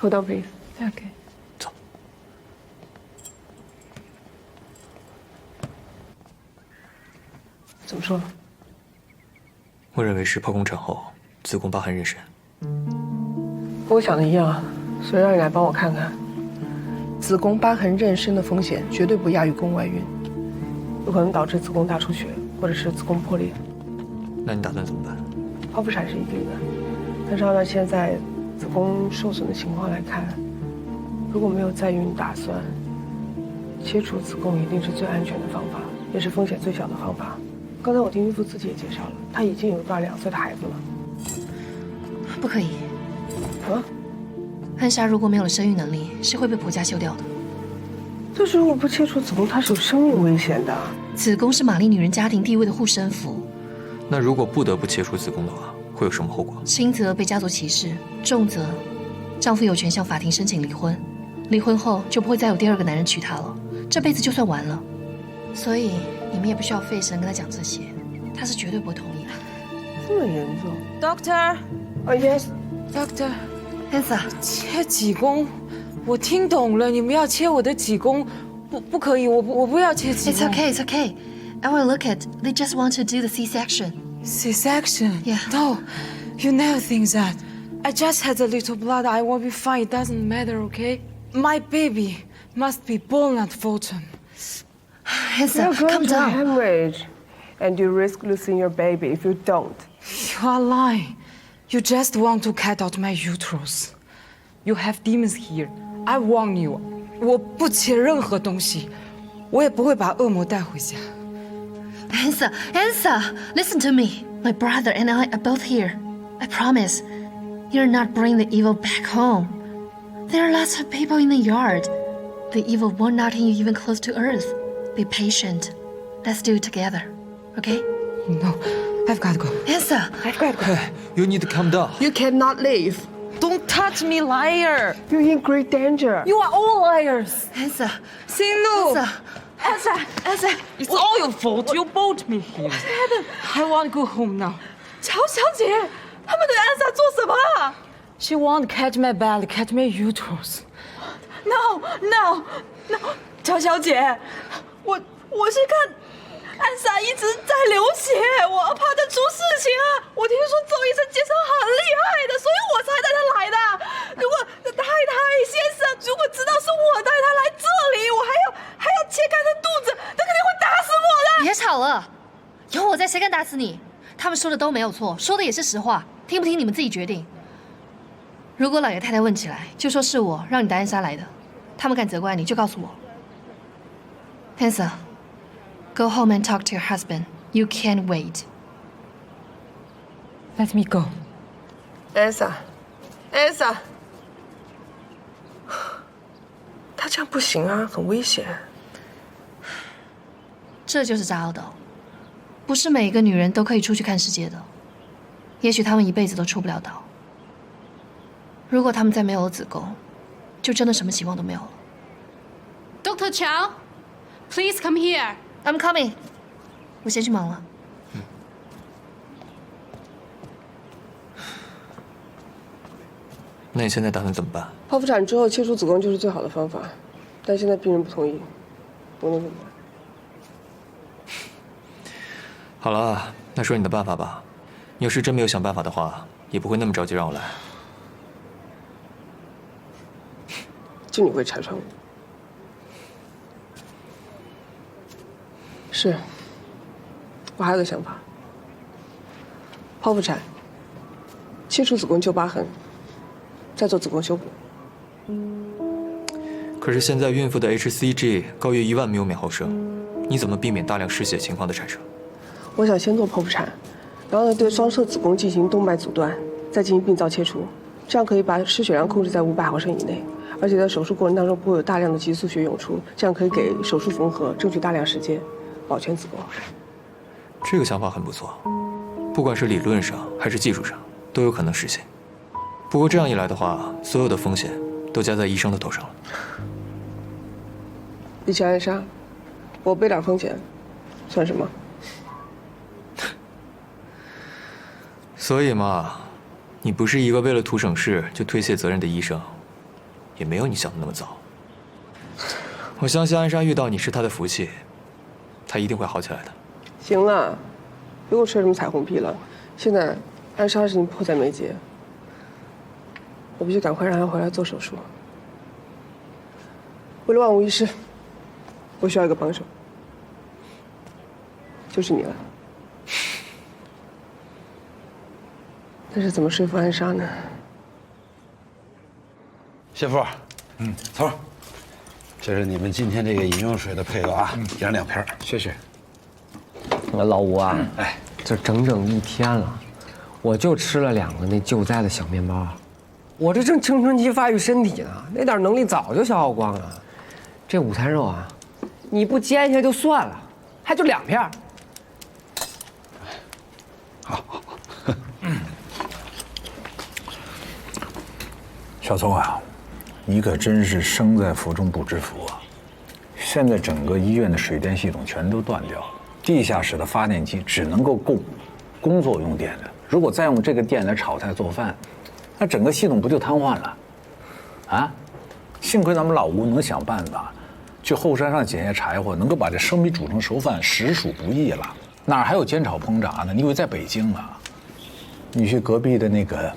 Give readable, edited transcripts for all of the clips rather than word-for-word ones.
Hold on, please. OK。走。怎么说？我认为是剖宫产后子宫疤痕妊娠。跟我想的一样啊，所以让你来帮我看看。子宫疤痕妊娠的风险绝对不亚于宫外孕，有可能导致子宫大出血或者是子宫破裂。那你打算怎么办？剖腹产是一定的，但是按照现在子宫受损的情况来看，如果没有再孕打算，切除子宫一定是最安全的方法，也是风险最小的方法。刚才我听孕妇自己也介绍了，她已经有个2岁的孩子了。不可以。啊？安莎如果没有了生育能力，是会被婆家休掉的。但是如果不切除子宫，她是有生命危险的。子宫是玛丽女人家庭地位的护身符。那如果不得不切除子宫的话，会有什么后果？轻则被家族歧视，重则丈夫有权向法庭申请离婚，离婚后就不会再有第二个男人娶她了，这辈子就算完了。所以你们也不需要费神跟她讲这些，她是绝对不会同意的。这么严重 Doctor， ？Yes。Doctor， Elsa， 切子宫，我听懂了，你们要切我的子宫，不可以，我不要切子宫。 It's okay, it's okay. I will look at. They just want to do the C-section. C-section? Yeah. No, you never think that. I just had a little blood. I will be fine. It doesn't matter, okay? My baby must be born at Fulton. Elsa, You're going calm to down. hemorrhage, and you risk losing your baby if you don't. You are lying. You just want to cut out my uterus. You have demons here. I warn you. 我不切任何东西，我也不会把恶魔带回家。Elsa, Elsa, listen to me. My brother and I are both here. I promise. You're not bringing the evil back home. There are lots of people in the yard. The evil won't knock you even close to earth. Be patient. Let's do it together. Okay? No, I've got to go. Elsa, I've got to go. You need to calm down. You cannot leave. Don't touch me, liar. You're in great danger. You are all liars. Elsa, 心路 Elsa, Elsa. It's all your fault. You brought me here. I want to go home now. 乔小姐，他们对安莎做什么啊 She want to catch my belly, catch my uterus. ？No，乔小姐，我是看安莎一直在流血，我怕她出事情啊。我听说周医生介绍很厉害的，所以我才带她来的。如果太太先生如果知道是我带她来这里，我还要切开她肚子，他肯定会打死我的。别吵了，有我在，谁敢打死你？他们说的都没有错，说的也是实话，听不听你们自己决定。如果老爷太太问起来，就说是我让你带安莎来的，他们敢责怪你就告诉我。Hansa, go home and talk to your husband. You can't wait. Let me go. Elsa，他这样不行啊，很危险。这就是扎奥岛，不是每一个女人都可以出去看世界的，也许她们一辈子都出不了岛。如果她们再没有了子宫，就真的什么希望都没有了。 Dr. Chow, please come here. I'm coming. 我先去忙了。那你现在打算怎么办？剖腹产之后切除子宫就是最好的方法，但现在病人不同意，我能怎么办？好了，那说你的办法吧。你要是真没有想办法的话，也不会那么着急让我来。就你会拆穿我。是，我还有个想法。剖腹产，切除子宫救疤痕，再做子宫修补。可是现在孕妇的 hCG 高于1万缪每毫升，你怎么避免大量失血情况的产生？我想先做剖腹产，然后呢对双侧子宫进行动脉阻断，再进行病灶切除，这样可以把失血量控制在500毫升以内，而且在手术过程当中不会有大量的急速血涌出，这样可以给手术缝合争取大量时间，保全子宫。这个想法很不错，不管是理论上还是技术上都有可能实现。不过这样一来的话，所有的风险都加在医生的头上了。比起安莎，我背点风险，算什么？所以嘛，你不是一个为了图省事就推卸责任的医生，也没有你想的那么糟。我相信安莎遇到你是她的福气，她一定会好起来的。行了，别给我吹什么彩虹屁了。现在安莎的事情迫在眉睫，我必须赶快让她回来做手术。为了万无一失，我需要一个帮手，就是你了。但是怎么说服安莎呢？谢夫，头儿，这是你们今天这个饮用水的配额啊，一人2瓶，谢谢。老吴啊，哎，这整整1天了，我就吃了2个那救灾的小面包，我这正青春期发育身体呢，那点能力早就消耗光了。这午餐肉啊，你不煎一下就算了，还就2片。好，小聪啊，你可真是生在福中不知福啊！现在整个医院的水电系统全都断掉了，地下室的发电机只能够供工作用电的，如果再用这个电来炒菜做饭，那整个系统不就瘫痪了？啊！幸亏咱们老吴能想办法，去后山上捡些柴火，能够把这生米煮成熟饭，实属不易了。哪还有煎炒烹炸呢？你以为在北京啊？你去隔壁的那个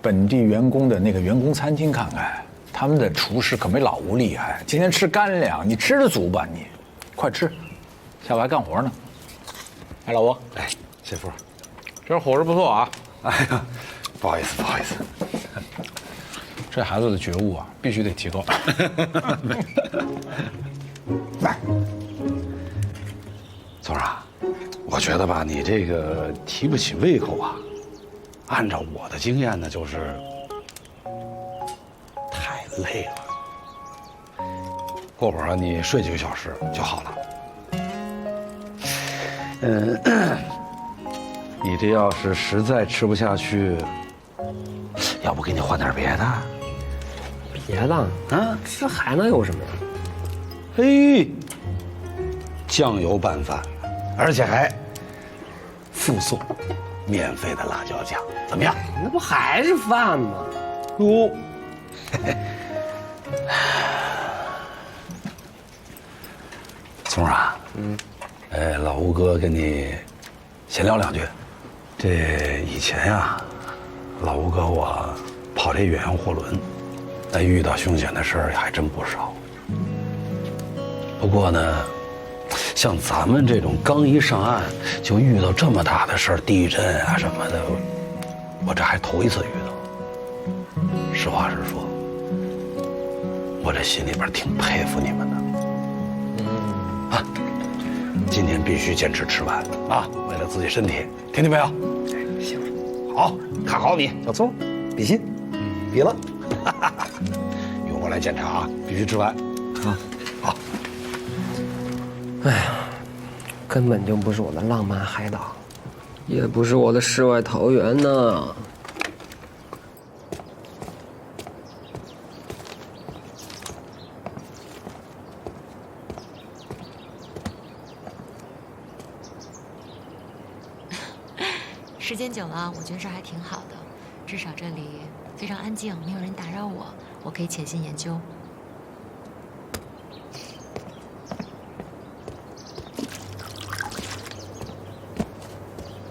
本地员工的那个员工餐厅看看，他们的厨师可没老吴厉害。今天吃干粮，你吃得足吧你？快吃，下午还干活呢。哎，老吴，哎，谢夫，这伙食不错啊。哎呀，不好意思，不好意思。这孩子的觉悟啊，必须得提高。来，聪儿啊，我觉得吧，你这个提不起胃口啊。按照我的经验呢，就是太累了。过会儿你睡几个小时就好了。你这要是实在吃不下去，要不给你换点别的？别的啊，这还能有什么呀？嘿，酱油拌饭，而且还附送免费的辣椒酱，怎么样？那不还是饭吗？哟，聪儿啊，老吴哥跟你闲聊2句。这以前呀，老吴哥我跑这远洋货轮，那遇到凶险的事儿还真不少。不过呢，像咱们这种刚一上岸就遇到这么大的事儿，地震啊什么的，我这还头一次遇到。实话实说，我这心里边挺佩服你们的。啊，今天必须坚持吃完啊，为了自己身体，听见没有？行，好，看好你，小聪，比心，比了。由我来检查啊，必须吃完。啊，好。哎呀，根本就不是我的浪漫海岛，也不是我的世外桃源呢。时间久了，我觉得这儿还挺好的，至少这里非常安静，没有人打扰我，我可以潜心研究。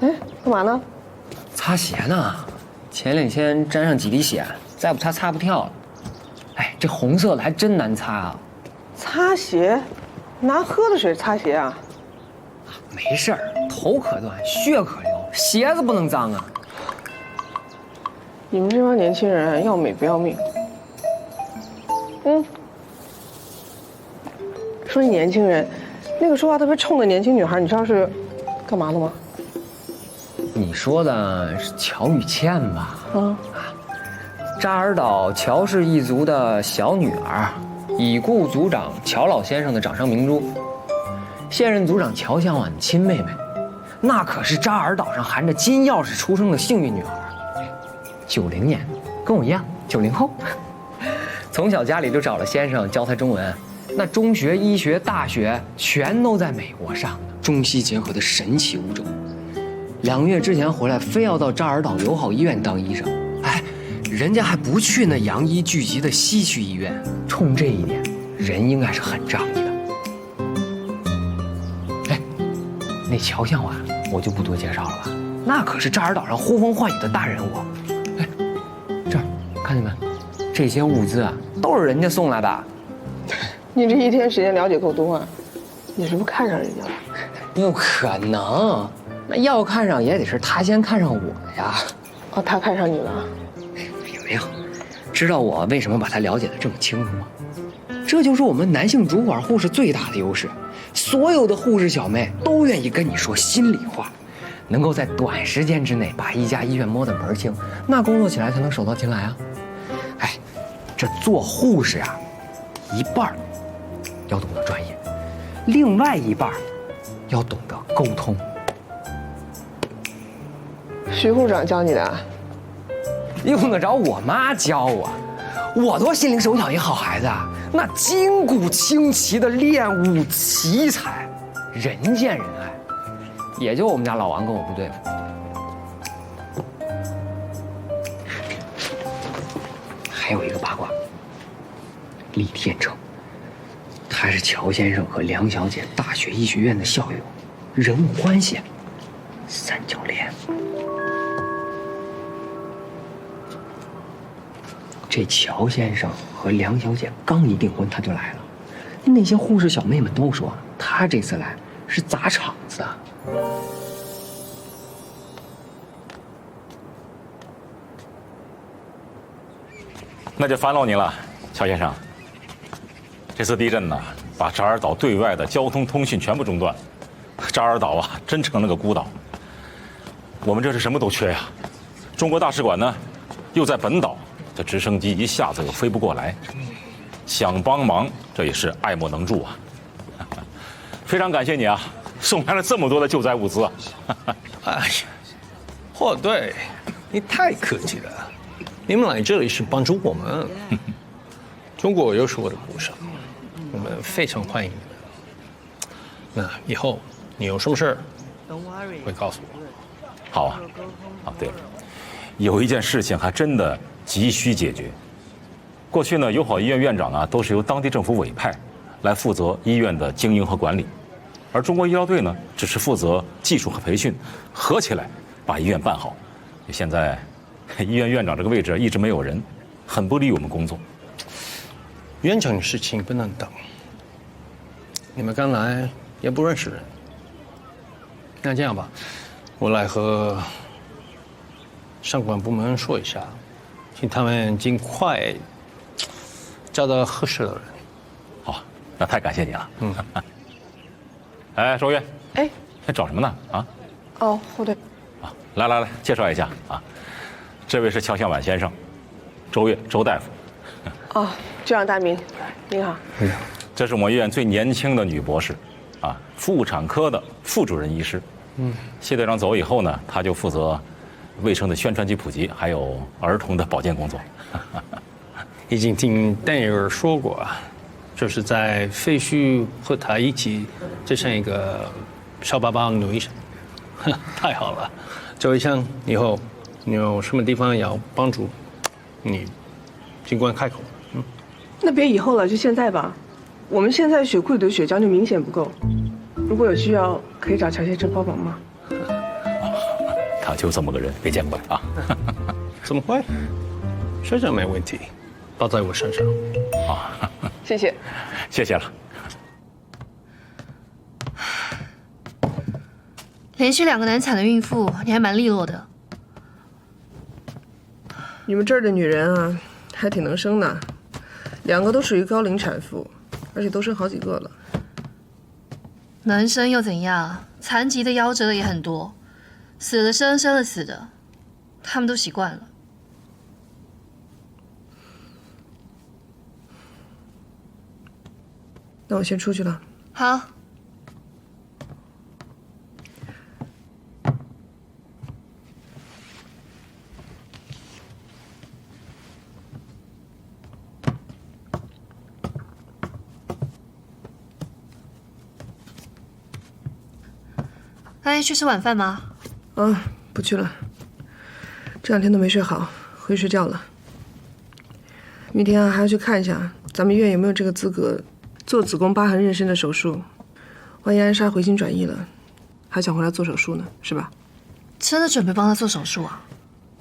哎，干嘛呢？擦鞋呢，前2天沾上几滴血，再不擦擦不掉了。哎，这红色的还真难擦啊！擦鞋？拿喝的水擦鞋啊？没事儿，头可断，血可流，鞋子不能脏啊。你们这帮年轻人要美不要命。说起年轻人，那个说话特别冲的年轻女孩，你知道是干嘛的吗？你说的是乔雨倩吧？扎尔岛乔氏一族的小女儿，已故族长乔老先生的掌上明珠，现任族长乔向晚的亲妹妹，那可是扎尔岛上含着金钥匙出生的幸运女儿。90年，跟我一样，90后，从小家里就找了先生教她中文，那中学、医学、大学全都在美国上的，中西结合的神奇物种。2个月之前回来，非要到扎尔岛友好医院当医生。哎，人家还不去那洋医聚集的西区医院，冲这一点，人应该是很仗义的。哎，那乔向晚我就不多介绍了吧，那可是扎尔岛上呼风唤雨的大人物。哎，这儿看见没？这些物资啊，都是人家送来的。你这一天时间了解够多啊，你是不是看上人家了？不可能，那要看上也得是他先看上我呀。哦，他看上你了？也没有。知道我为什么把他了解得这么清楚吗？这就是我们男性主管护士最大的优势，所有的护士小妹都愿意跟你说心里话，能够在短时间之内把一家医院摸得门儿清，那工作起来才能手到擒来啊。哎，这做护士啊，一半儿要懂得专业，另外一半儿要懂得沟通。徐护长教你的啊？用得着我妈教我？我多心灵手巧一好孩子啊！那筋骨清奇的练武奇才，人见人爱。也就我们家老王跟我不对付。还有一个八卦，李天成，他是乔先生和梁小姐大学医学院的校友，人物关系三角恋。这乔先生和梁小姐刚一订婚，他就来了。那些护士小妹们都说，他这次来是砸场子啊。那就烦劳您了，乔先生。这次地震呢，把扎尔岛对外的交通通讯全部中断，扎尔岛啊，真成了个孤岛。我们这是什么都缺呀。中国大使馆呢，又在本岛。这直升机一下子又飞不过来，想帮忙这也是爱莫能助啊！非常感谢你啊，送来了这么多的救灾物资啊！哎呀，霍队，你太客气了，你们来这里是帮助我们。中国又是我的故乡，我们非常欢迎你们。那以后你有什么事会告诉我。好啊，啊对了，有一件事情还真的急需解决。过去呢，友好医院院长啊都是由当地政府委派，来负责医院的经营和管理，而中国医疗队呢只是负责技术和培训，合起来把医院办好。现在医院院长这个位置一直没有人，很不利于我们工作。院长的事情不能等，你们刚来也不认识人。那这样吧，我来和上管部门说一下，请他们尽快找到合适的人。好，那太感谢你了。哎，周月，哎，找什么呢？啊？哦，霍队。啊，来，介绍一下啊，这位是乔向晚先生，周月，周大夫。哦，局长大明，您好。这是我们医院最年轻的女博士，啊，妇产科的副主任医师。谢队长走以后呢，他就负责卫生的宣传及普及，还有儿童的保健工作。已经听丹尼尔说过啊，就是在废墟和他一起就像一个小爸爸女医生，太好了。周医生，以后你有什么地方要帮助，你尽管开口。那别以后了，就现在吧。我们现在血库里的血浆就明显不够，如果有需要，可以找乔先生帮忙吗？他就这么个人，别见怪啊。怎么会？学长没问题，包在我身上。啊，谢谢，谢谢了。连续2个难产的孕妇，你还蛮利落的。你们这儿的女人啊，还挺能生的，2个都属于高龄产妇，而且都生好几个了。能生又怎样？残疾的、夭折的也很多，死了生，生了死的，他们都习惯了。那我先出去了。好。哎，去吃晚饭吗？不去了，这2天都没睡好，回去睡觉了。明天还要去看一下咱们医院有没有这个资格做子宫疤痕妊娠的手术。万一安莎回心转意了，还想回来做手术呢，是吧？真的准备帮她做手术啊？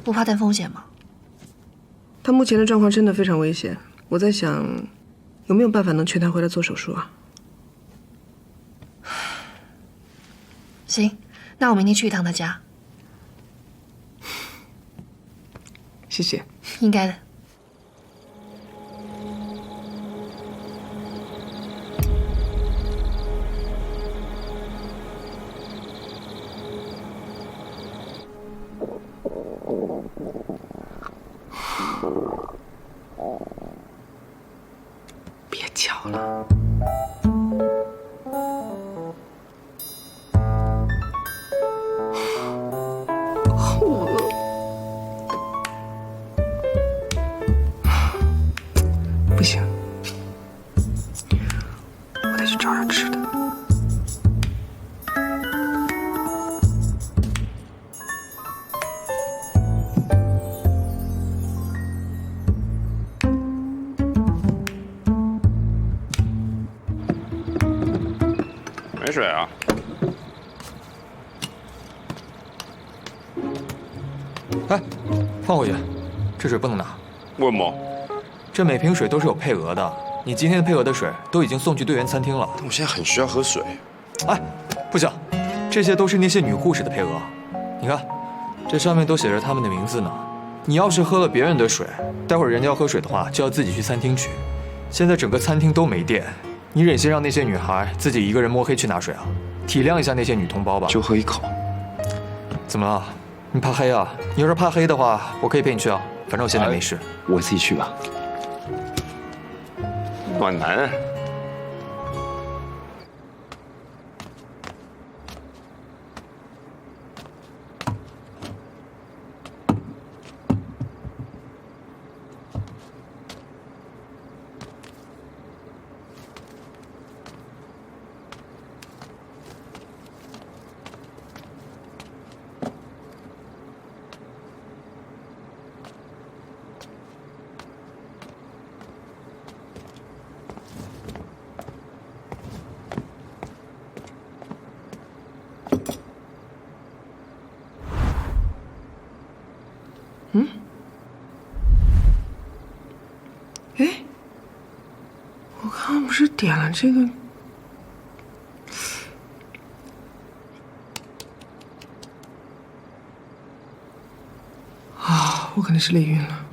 不怕担风险吗？她目前的状况真的非常危险，我在想，有没有办法能劝她回来做手术啊？行，那我明天去一趟她家。谢谢。应该的。别敲了。好饿。不行，我得去找点吃的。没水啊？哎，放回去，这水不能拿。为什么？这每瓶水都是有配额的，你今天配额的水都已经送去队员餐厅了。但我现在很需要喝水。哎，不行，这些都是那些女护士的配额。你看，这上面都写着她们的名字呢。你要是喝了别人的水，待会儿人家要喝水的话，就要自己去餐厅取。现在整个餐厅都没电，你忍心让那些女孩自己一个人摸黑去拿水啊？体谅一下那些女同胞吧。就喝一口。怎么了？你怕黑啊？你要是怕黑的话，我可以陪你去啊，反正我现在没事。我自己去吧。暖男。嗯？哎，我刚刚不是点了这个？啊，我可能是累晕了。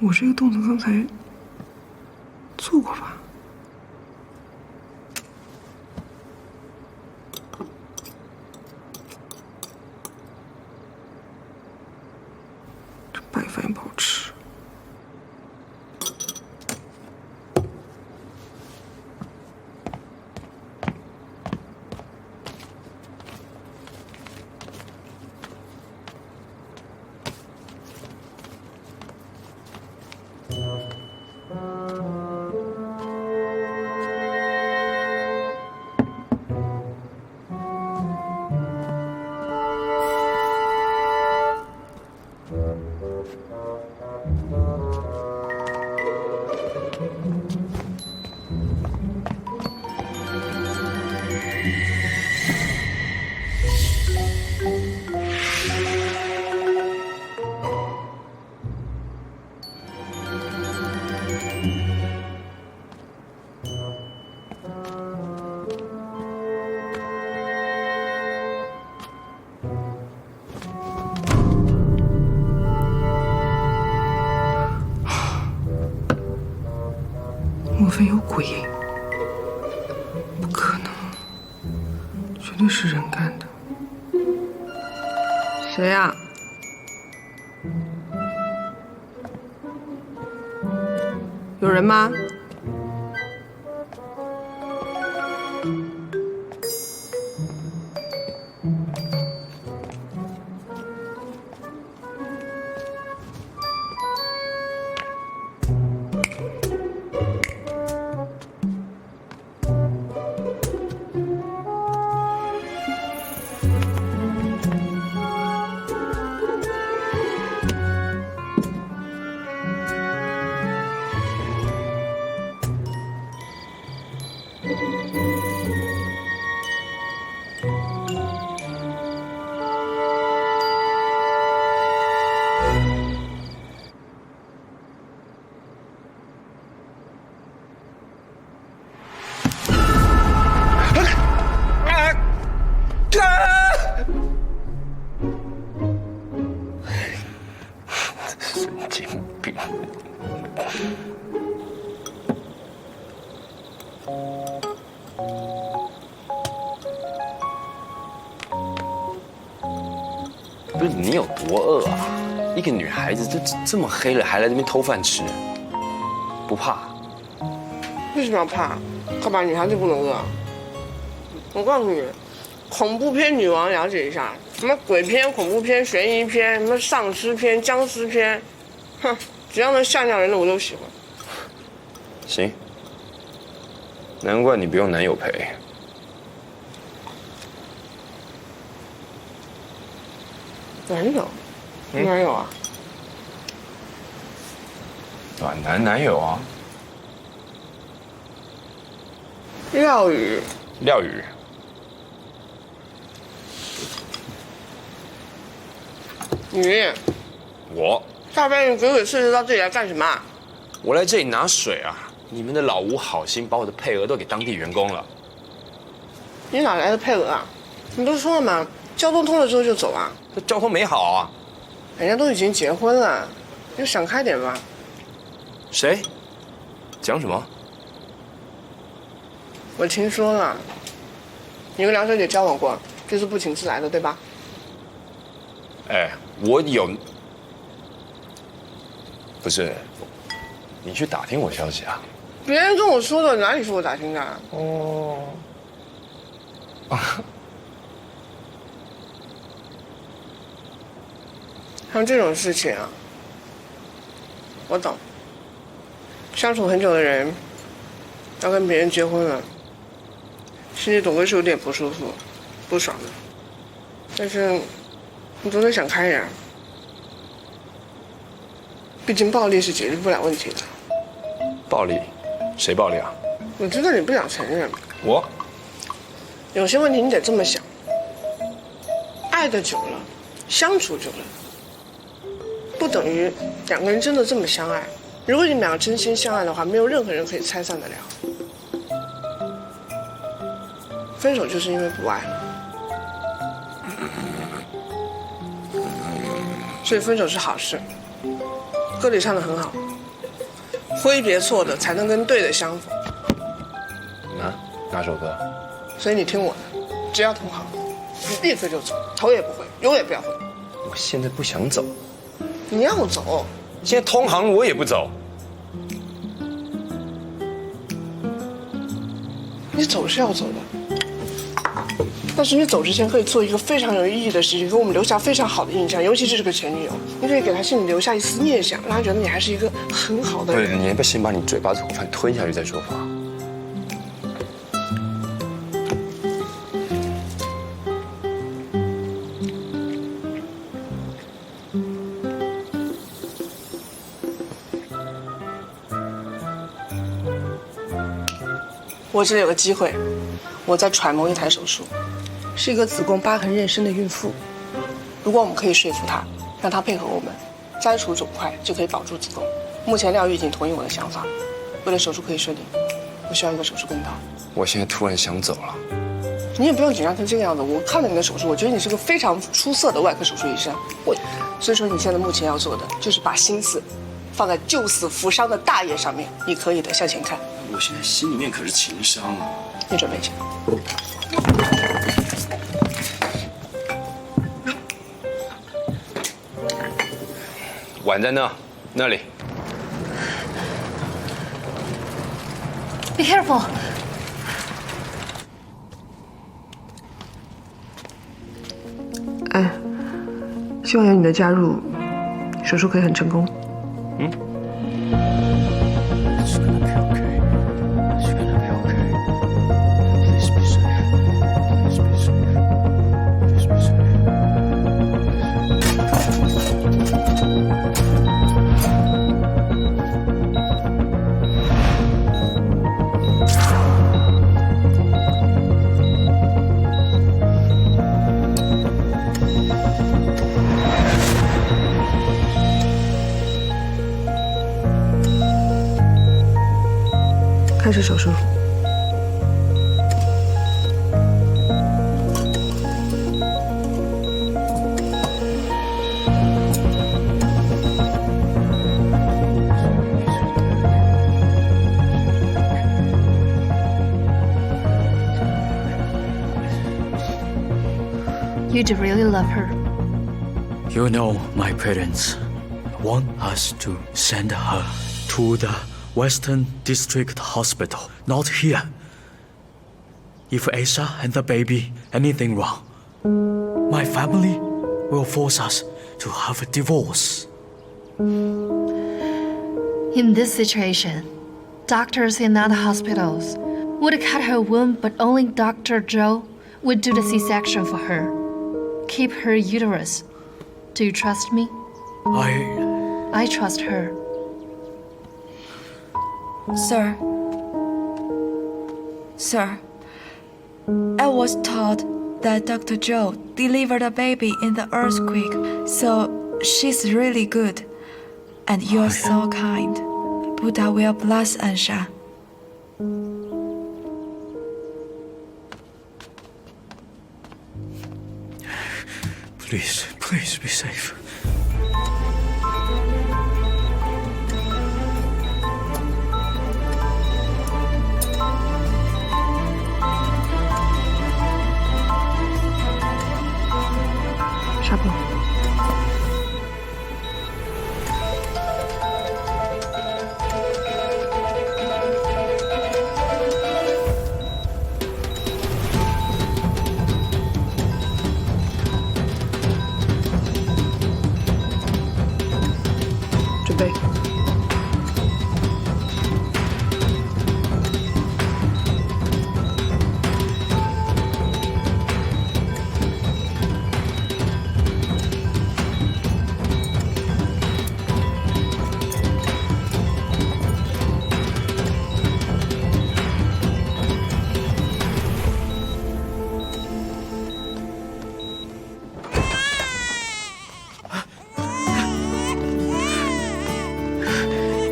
我这个动作刚才做过吧？这白饭也不好吃。莫非有鬼？不可能，绝对是人干的。谁呀？有人吗？神经病！不是你有多饿啊？一个女孩子这么黑了，还来这边偷饭吃，不怕？为什么要怕？干嘛女孩子不能饿？我告诉你，恐怖片女王了解一下，什么鬼片、恐怖片、悬疑片，什么丧尸片、僵尸片，哼，只要能吓尿人的我都喜欢。行，难怪你不用男友陪。男友？男友啊？暖男男友啊？廖宇。廖宇。你。我。大半夜鬼鬼祟祟到这里来干什么？我来这里拿水啊！你们的老吴好心把我的配额都给当地员工了。你哪来的配额啊？你不是说了吗？交通通了之后就走啊。这交通没好啊。人家都已经结婚了，你就想开点吧。谁？讲什么？我听说了，你跟梁小姐交往过，这是不请自来的，对吧？哎，我有。不是，你去打听我消息啊？别人跟我说的，哪里是我打听的？哦。像这种事情啊，我懂。相处很久的人，要跟别人结婚了，心里总归是有点不舒服、不爽的。但是，你总得想开点。毕竟暴力是解决不了问题的。暴力？谁暴力啊？我知道你不想承认。我？有些问题你得这么想。爱的久了，相处久了，不等于两个人真的这么相爱。如果你们两个真心相爱的话，没有任何人可以拆散得了。分手就是因为不爱了，所以分手是好事。歌里唱得很好，挥别错的，才能跟对的相逢。哪首歌？所以你听我的，只要同好，你立刻就走，头也不回，油也不要回。我现在不想走。你要走，现在同行我也不走。你走是要走的，但是你走之前可以做一个非常有意义的事情，给我们留下非常好的印象，尤其是这个前女友，你可以给她心里留下一丝念想，让她觉得你还是一个很好的人。对，你要不要先把你嘴巴这口饭吞下去再说话？我这里有个机会，我在揣摩一台手术，是一个子宫疤痕妊娠的孕妇。如果我们可以说服她，让她配合我们，摘除肿块，就可以保住子宫。目前廖玉已经同意我的想法，为了手术可以顺利，我需要一个手术跟刀。我现在突然想走了。你也不用紧张成这个样子，我看了你的手术，我觉得你是个非常出色的外科手术医生。所以说你现在目前要做的就是把心思放在救死扶伤的大业上面，你可以的，向前看。我现在心里面可是情伤啊！你准备去。碗在那里。Be careful。希望有你的加入，手术可以很成功。开始手术。You do really love her. You know, my parents want us to send her to the Western District Hospital, not here. If Asa and the baby anything wrong, my family will force us to have a divorce. In this situation, doctors in other hospitals would cut her womb, but only Dr. Zhou would do the C-section for her. Keep her uterus. Do you trust me? I trust her. Sir, I was told that Dr. Zhou delivered a baby in the earthquake, so she's really good. And you're so kind. Buddha will bless Ansha. Please, please be safe. Shabu.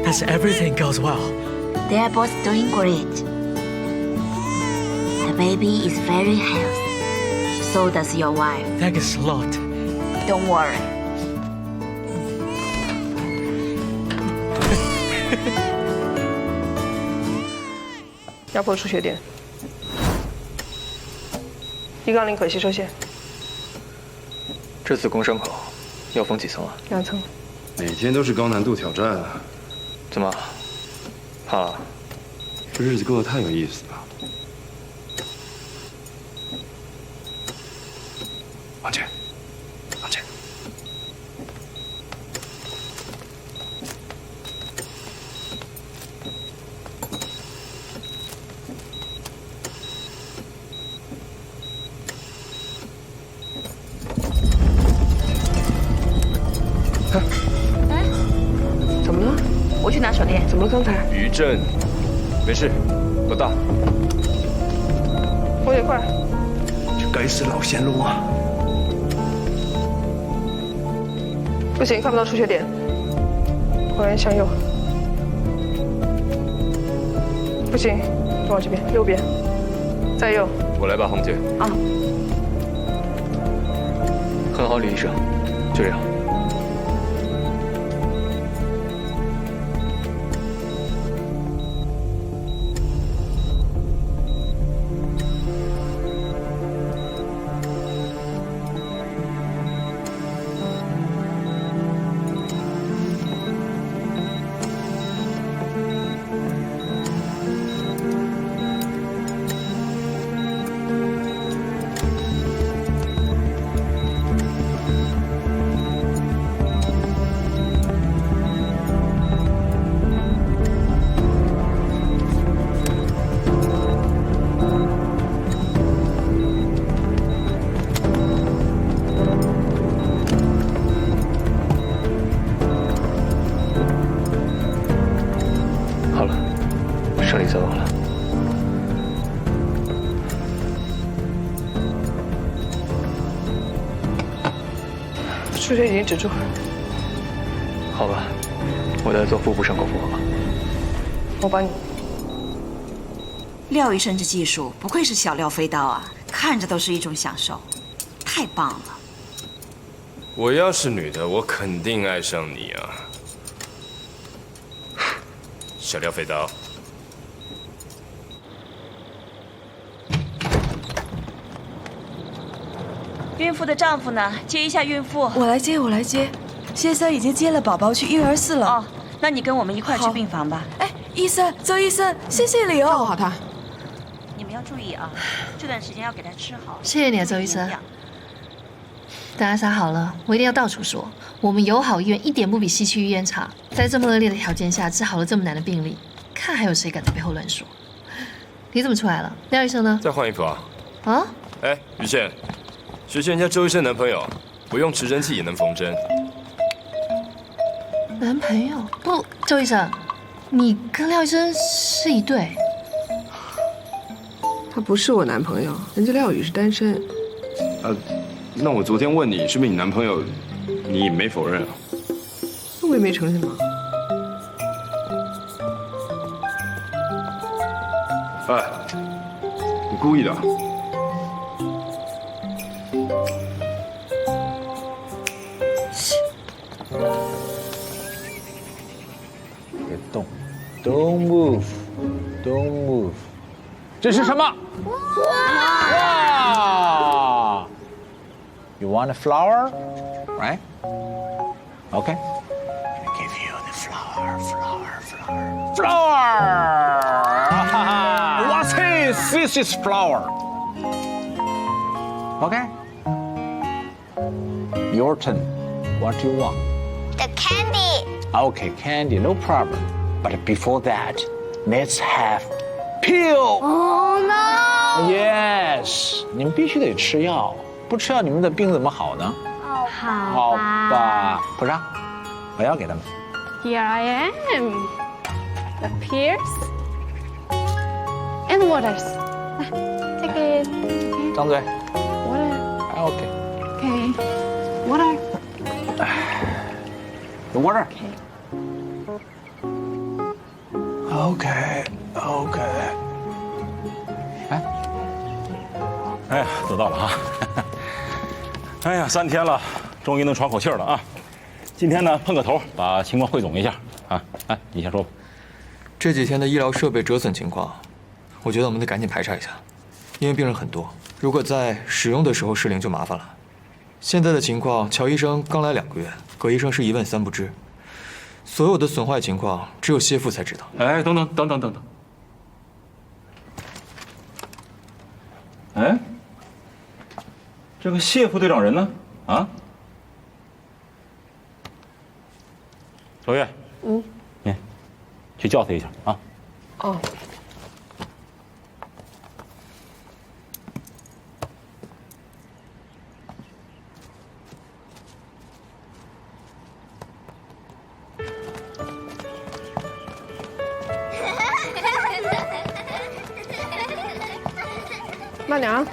As everything goes well. They are both doing great. The baby is very healthy. So does your wife. Thanks a lot. Don't worry. 压迫出血点。一杠0可吸收线。这子宫伤口要缝几层啊？2层。每天都是高难度挑战啊！怎么，怕了？这日子过得太有意思了。往前，往前。怎么了？我去拿手电。怎么了？刚才？余震，没事，不大。风也快。这该死老线路啊！不行，看不到出血点。果然向右。不行，往这边，右边，再右。我来吧，红姐。啊。很好，李医生，就这样。胜利在望了。出血已经止住。好吧，我来做腹部伤口负荷吧。我帮你。廖医生这技术不愧是小廖飞刀啊，看着都是一种享受，太棒了。我要是女的，我肯定爱上你啊，小廖飞刀。孕妇的丈夫呢？接一下孕妇。我来接，我来接。先生已经接了宝宝去婴儿室了。哦，那你跟我们一块去病房吧。哎，医生，周医生，谢谢你哦。照顾好他。你们要注意啊，这段时间要给他吃好。谢谢你啊，周医生。等安莎好了，我一定要到处说，我们友好医院一点不比西区医院差，在这么恶劣的条件下治好了这么难的病例，看还有谁敢在背后乱说。你怎么出来了？廖医生呢？再换衣服啊。啊？哎，于倩，学人家周医生男朋友，不用持针器也能缝针。男朋友？不，周医生，你跟廖医生是一对。他不是我男朋友，人家廖宇是单身。那我昨天问你是不是你男朋友，你也没否认啊？那我也没承认嘛。哎，你故意的？别动 ，Don't move, don't move。这是什么？哇 ！You want a flower, right? Okay. I give you the flower. What's this? This is flower. Okay. Your turn. What do you want? The candy. Okay, candy, no problem. But before that, let's have pill. Oh no! Yes， 你们必须得吃药，不吃药你们的病怎么好呢？好吧，不让，我要给他们。 Here I am. The pears and waters. Take it. 张嘴。 Water. OK. Okay. Water. The water. OK. OK. 哎呀，得到了啊！哎呀，3天了，终于能喘口气了啊！今天呢，碰个头，把情况汇总一下啊！哎，你先说吧。这几天的医疗设备折损情况，我觉得我们得赶紧排查一下，因为病人很多，如果在使用的时候失灵就麻烦了。现在的情况，乔医生刚来2个月，葛医生是一问3不知，所有的损坏情况只有谢父才知道。哎，等等，哎，这个谢副队长人呢？啊？周月，你去叫他一下啊。哦。慢点啊！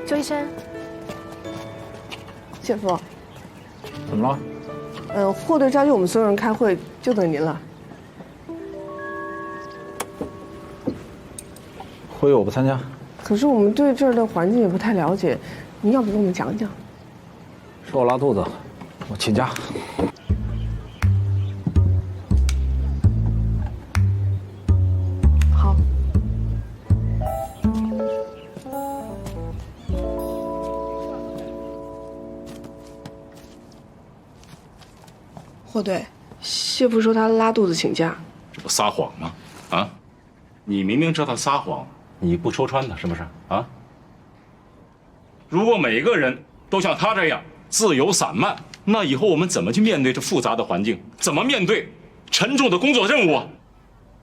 周医生，谢父，怎么了？霍队召集我们所有人开会，就等您了。会议我不参加。可是我们对这儿的环境也不太了解，您要不给我们讲讲？说我拉肚子，我请假。好。霍队，谢父说他拉肚子请假，这不撒谎吗？啊，你明明知道他撒谎，你不戳穿他是不是啊？如果每个人都像他这样自由散漫，那以后我们怎么去面对这复杂的环境？怎么面对沉重的工作任务啊？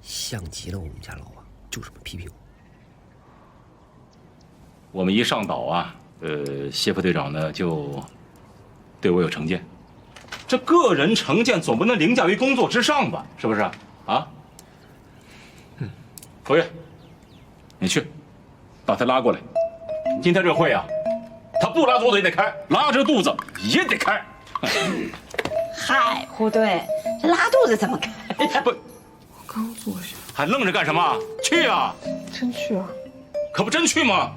像极了我们家老王，就这么批评我。我们一上岛啊，谢副队长呢就对我有成见。这个人成见总不能凌驾于工作之上吧？是不是啊？侯月，你去把他拉过来。今天这会啊，他不拉肚子也得开，拉着肚子也得开。嗨，胡队，这拉肚子怎么开？不，我刚坐下，还愣着干什么？去呀！真去啊？可不真去吗？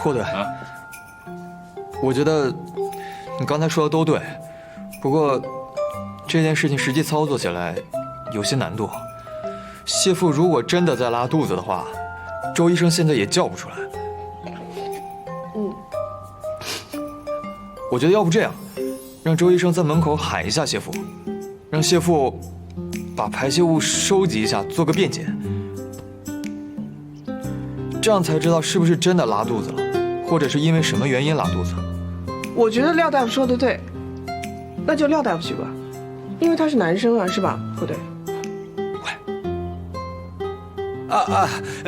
霍队，我觉得你刚才说的都对，不过这件事情实际操作起来有些难度。谢父如果真的在拉肚子的话，周医生现在也叫不出来。我觉得要不这样，让周医生在门口喊一下谢父，让谢父把排泄物收集一下，做个便检，这样才知道是不是真的拉肚子了。或者是因为什么原因拉肚子？我觉得廖大夫说的对，那就廖大夫去吧，因为他是男生啊，是吧？不对。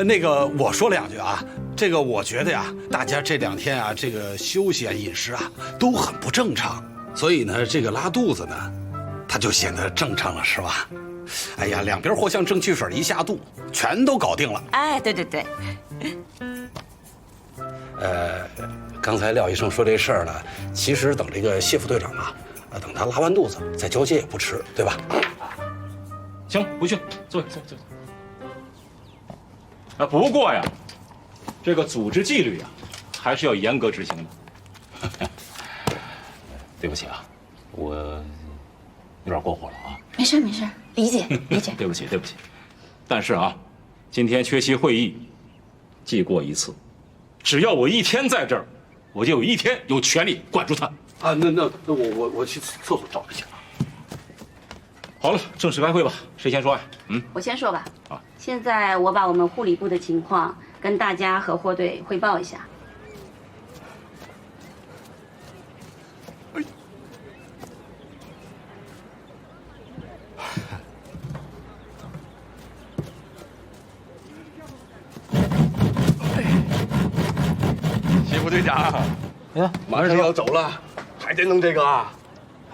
那个我说两句啊，这个我觉得呀，大家这2天啊，这个休息啊、饮食啊都很不正常，所以呢，这个拉肚子呢，它就显得正常了，是吧？哎呀，2瓶藿香正气水一下肚，全都搞定了。哎，对对对。刚才廖医生说这事儿呢，其实等这个谢副队长啊，等他拉完肚子再交接也不迟，对吧？行，不去，坐下。啊，不过呀，这个组织纪律呀，还是要严格执行的。对不起啊，我有点过火了啊。没事没事，理解理解。对不起。但是啊，今天缺席会议，记过一次。只要我1天在这儿，我就有1天有权利管住他。啊，那我去厕所找他去。好了，正式开会吧。谁先说呀？我先说吧。啊，现在我把我们护理部的情况跟大家和霍队汇报一下。谢副队长，呀，马上要走了，还得弄这个啊？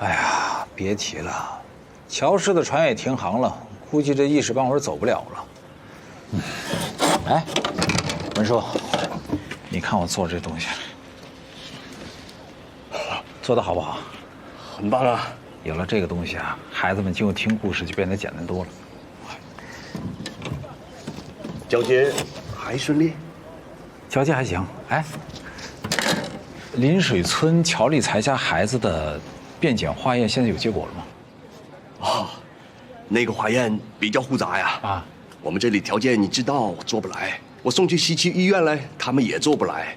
哎呀，别提了，乔氏的船也停航了，估计这一时半会儿走不了了。哎，文叔，你看我做这东西做得好不好？很棒啊！有了这个东西啊，孩子们今后听故事就变得简单多了。交接还顺利？交接还行。哎，临水村乔丽才家孩子的便检化验现在有结果了吗？啊，那个化验比较复杂呀。啊，我们这里条件你知道，做不来。我送去西区医院来，他们也做不来。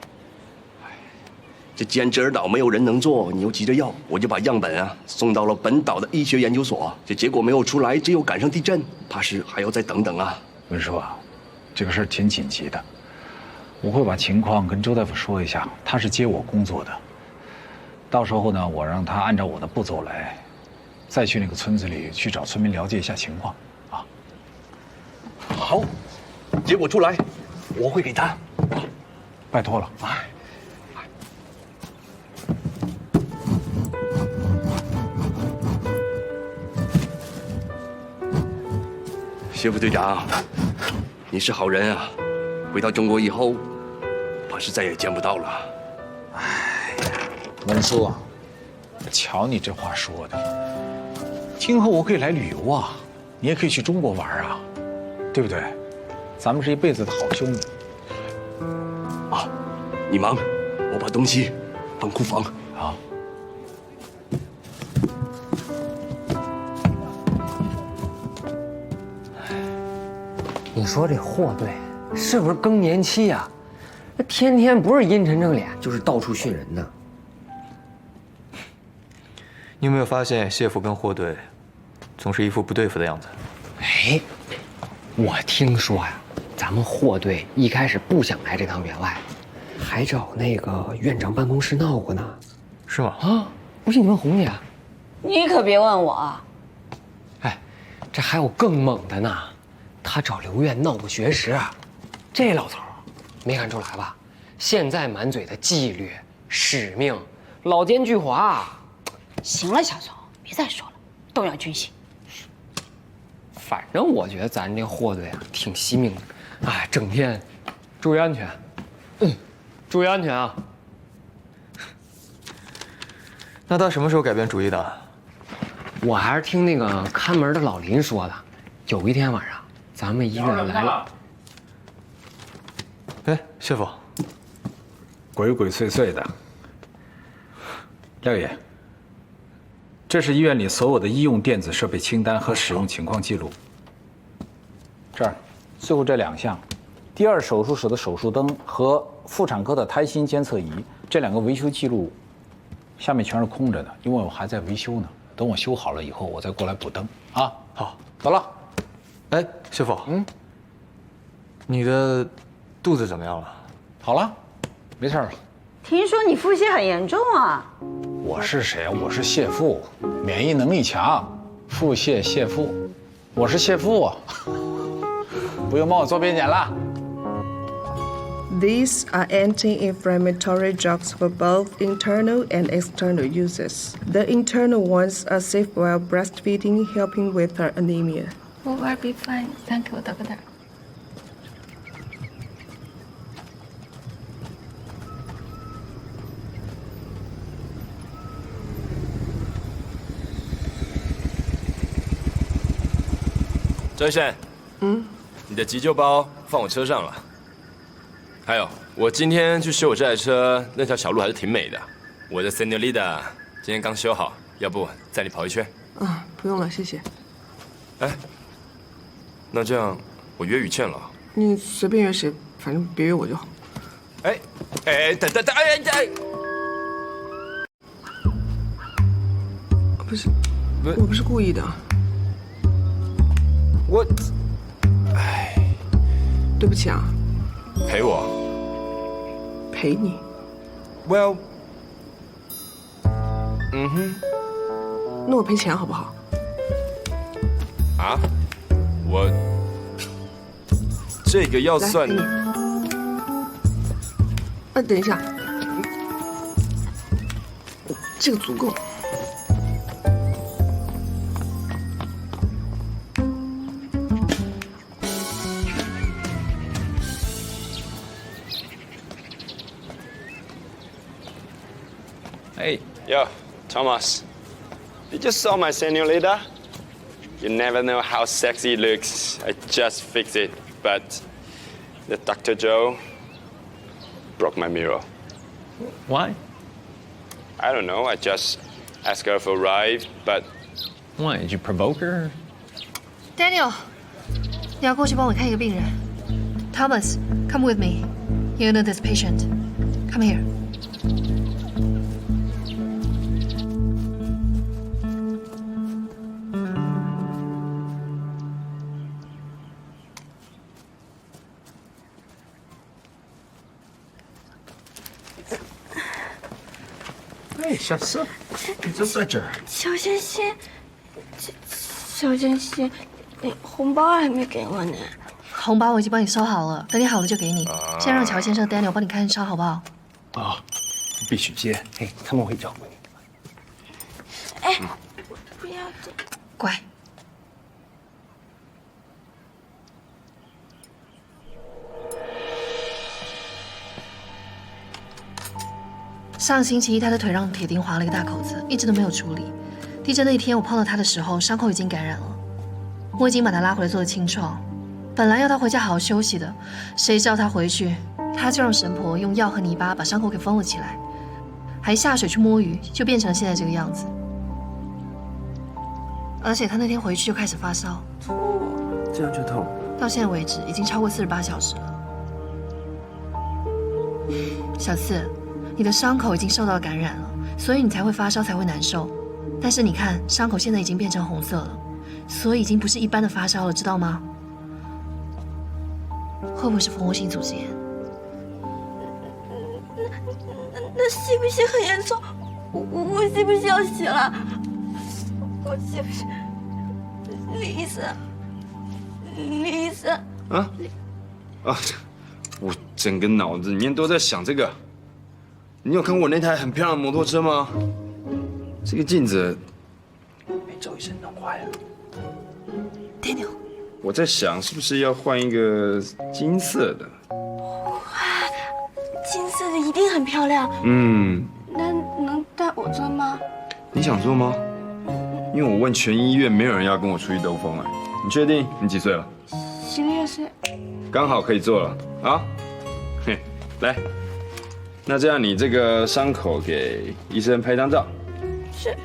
这既然这儿岛没有人能做，你又急着要，我就把样本啊送到了本岛的医学研究所。这结果没有出来，只有赶上地震，怕是还要再等等啊。文叔啊，这个事儿挺紧急的，我会把情况跟周大夫说一下，他是接我工作的。到时候呢，我让他按照我的步骤来，再去那个村子里去找村民了解一下情况。啊，好，结果出来，我会给他。拜托了。哎。谢副队长，你是好人啊！回到中国以后，怕是再也见不到了。哎呀，文叔啊，瞧你这话说的，今后我可以来旅游啊，你也可以去中国玩啊，对不对？咱们是一辈子的好兄弟。啊，你忙，我把东西放库房。好。你说这霍队是不是更年期呀？那天天不是阴沉着脸，就是到处训人呢。你有没有发现谢父跟霍队总是一副不对付的样子？哎，我听说呀，咱们霍队一开始不想来这趟员外，还找那个院长办公室闹过呢。是吗？啊，不信你问红姐啊。你可别问我。哎，这还有更猛的呢。他找刘院闹过学识，这老头没看出来吧？现在满嘴的纪律、使命、老奸巨猾。行了，小宋，别再说了，动摇军心。反正我觉得咱这霍队啊，挺惜命的，哎，整天注意安全，注意安全啊！那他什么时候改变主意的？我还是听那个看门的老林说的，有一天晚上咱们医院来了。哎，谢父，鬼鬼祟祟的。廖爷，这是医院里所有的医用电子设备清单和使用情况记录。这儿，最后这2项，第2手术室的手术灯和妇产科的胎心监测仪这2个维修记录，下面全是空着的，因为我还在维修呢。等我修好了以后，我再过来补灯啊。好，走了。哎，谢父，你的肚子怎么样了？好了，没事了。听说你腹泻很严重啊？我是谁？我是谢父，免疫能力强，腹泻谢父，我是谢父啊。不用帮我做便检了。These are anti-inflammatory drugs for both internal and external uses. The internal ones are safe while breastfeeding, helping with her anemia. Oh, I'll be fine. Thank you, doctor. “张医生，你的急救包放我车上了。还有，我今天去修我这台车，那条小路还是挺美的。我的 Senorita 今天刚修好，要不载你跑一圈？”“不用了，谢谢。”“哎，那这样我约雨倩了。”“你随便约谁，反正别约我就好。”“哎，等，哎！不是，我不是故意的。我，对不起啊。”“陪我？陪你 ？Well， 那我赔钱好不好？”“啊？我这个要算……给你。等一下，这个足够。” Hey, yo, Thomas. You just saw my Senorita? You never know how sexy it looks. I just fixed it, but the Dr. Joe broke my mirror. Why? I don't know. I just asked her for a ride, but... Why? Did you provoke her? Daniel， 你要过去帮我看一个病人。Thomas, come with me. You know this patient. Come here. Hey, 小四，你怎么在这儿？小仙仙，小仙仙，你红包还没给我呢。红包我已经帮你收好了，等你好了就给你。先让乔先生 Daniel 帮你看伤好不好？啊，必须接。哎，他们会照顾你。哎，不要这。乖。上星期一，他的腿让铁钉划了一个大口子，一直都没有处理。地震那天，我碰到他的时候，伤口已经感染了。我已经把他拉回来做了清创，本来要他回家好好休息的，谁知道他回去，他就让神婆用药和泥巴把伤口给封了起来，还下水去摸鱼，就变成了现在这个样子。而且他那天回去就开始发烧，这样就痛，到现在为止已经超过48小时了。小四，你的伤口已经受到感染了，所以你才会发烧，才会难受。但是你看，伤口现在已经变成红色了，所以已经不是一般的发烧了，知道吗？会不会是蜂窝性组织炎？那需不需很严重？我需不需要洗了？我需不需？李医生，李医生。我整个脑子里面都在想这个。你有看过我那台很漂亮的摩托车吗？这个镜子被周医生弄坏了。Daniel， 我在想是不是要换一个金色的？金色的一定很漂亮。嗯，那能带我穿吗？你想做吗？因为我问全医院，没有人要跟我出去兜风哎。你确定？你几岁了？16岁。刚好可以做了啊！嘿，来，那这样你这个伤口给医生拍张照。是。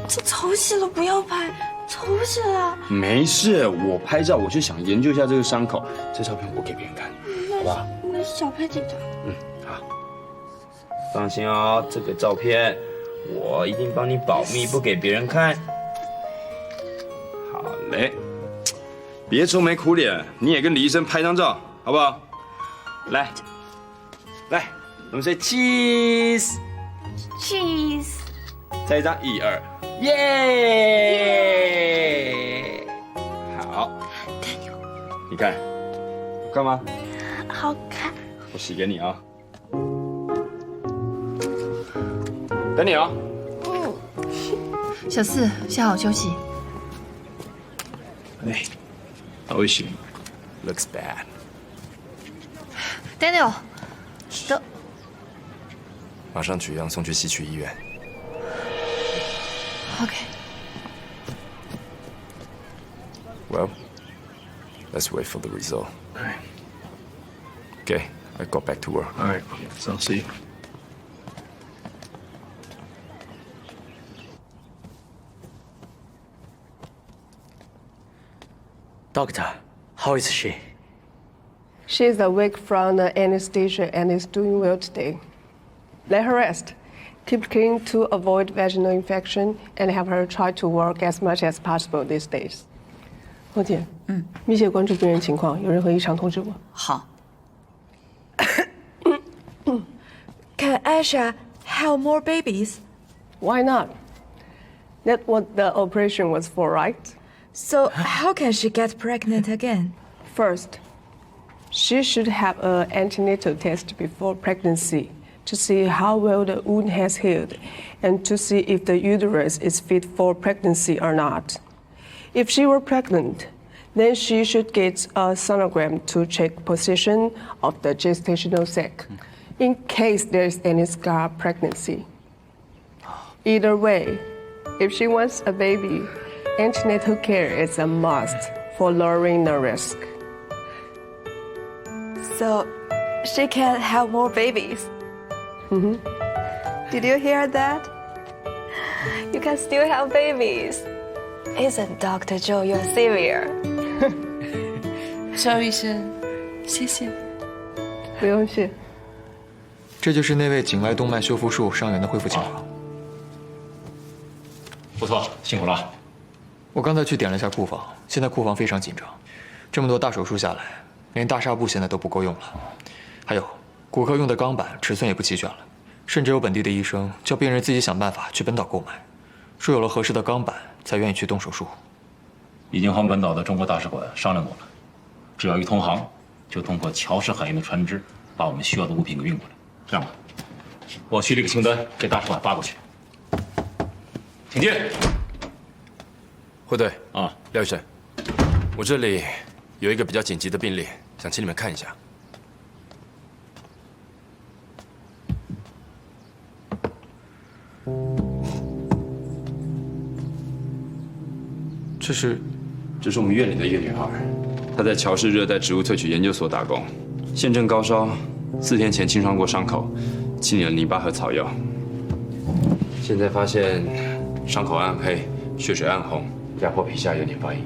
这潮湿了，不要拍，潮湿了。没事，我拍照我就想研究一下这个伤口，这照片我给别人看，好不好？那小拍几张？好。放心哦，这个照片我一定帮你保密，不给别人看。好嘞，别愁眉苦脸，你也跟李医生拍张照，好不好？来，我们说 cheese，cheese， 再一张，1、2，耶！好，你看，好看吗？好看。我洗给你啊。等你啊。小四，先好好休息。哎 ，How is she? Looks bad. Daniel， 走。马上取样送去西区医院。OK。Well, let's wait for the result. All right. Okay, I got back to work. All right, so see you. Doctor, how is she? She is awake from the anesthesia and is doing well today. Let her rest. Keep clean to avoid vaginal infection and have her try to work as much as possible these days. 侯姐，密切关注病人情况，有任何异常通知我。好。Can Aisha have more babies? Why not? That's what the operation was for, right? So how can she get pregnant again? First, she should have an antenatal test before pregnancy to see how well the wound has healed and to see if the uterus is fit for pregnancy or not. If she were pregnant, then she should get a sonogram to check position of the gestational sac in case there is any scar pregnancy. Either way, if she wants a baby, antenatal care is a must for lowering the risk. So she can have more babies. Did you hear that? You can still have babies. Isn't Dr. Zhou your savior? 赵医生，谢谢。不用谢。这就是那位颈外动脉修复术伤员的恢复情况。不错，辛苦了。我刚才去点了一下库房，现在库房非常紧张，这么多大手术下来，连大纱布现在都不够用了。还有，骨科用的钢板尺寸也不齐全了，甚至有本地的医生叫病人自己想办法去本岛购买，说有了合适的钢板才愿意去动手术。已经和本岛的中国大使馆商量过了，只要一通航，就通过乔氏海运的船只把我们需要的物品给运过来。这样吧，我去这个清单给大使馆发过去。请进。护队啊，廖医生，我这里有一个比较紧急的病例，想请你们看一下。这是我们院里的一个女孩，她在乔氏热带植物萃取研究所打工，现正高烧，4天前清创过伤口，清理了泥巴和草药。现在发现伤口暗黑，血水暗红，压迫皮下有点发硬。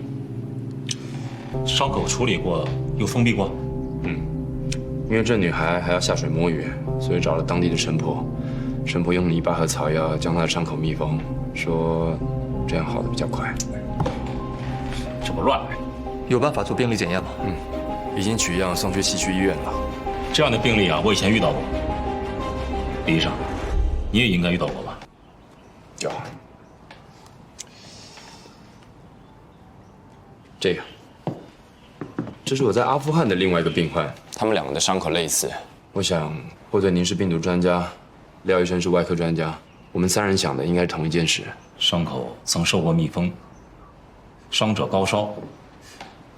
伤口处理过，又封闭过。因为这女孩还要下水摸鱼，所以找了当地的神婆。神婆用泥巴和草药将她的伤口密封，说这样好的比较快。这么乱，有办法做病例检验吗？已经取样送去西区医院了。这样的病例啊，我以前遇到过。李医生，你也应该遇到过吧？有。这是我在阿富汗的另外一个病患，他们两个的伤口类似。我想，或者您是病毒专家，廖医生是外科专家，我们3人想的应该是同一件事。伤口曾受过密封，伤者高烧，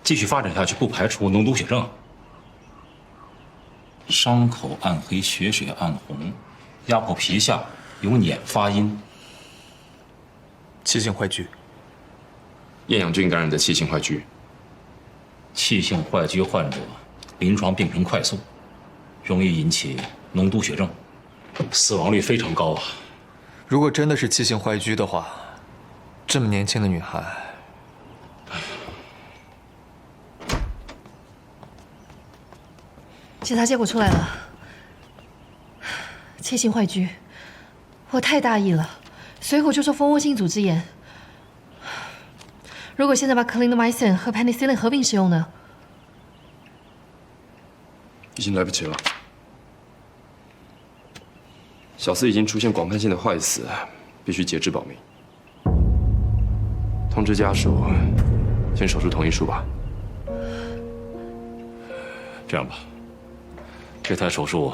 继续发展下去不排除脓毒血症。伤口暗黑，血水暗红，压迫皮下，有捻发音。气性坏疽，厌氧菌感染的气性坏疽。气性坏疽患者临床病程快速，容易引起脓毒血症，死亡率非常高啊。如果真的是气性坏疽的话，这么年轻的女孩，检查结果出来了，气性坏疽。我太大意了，随口就说蜂窝性组织炎。如果现在把 clindamycin 和 penicillin 合并使用呢？已经来不及了。小四已经出现广泛性的坏死，必须截肢保命。通知家属，先手术同意书吧。这样吧，这台手术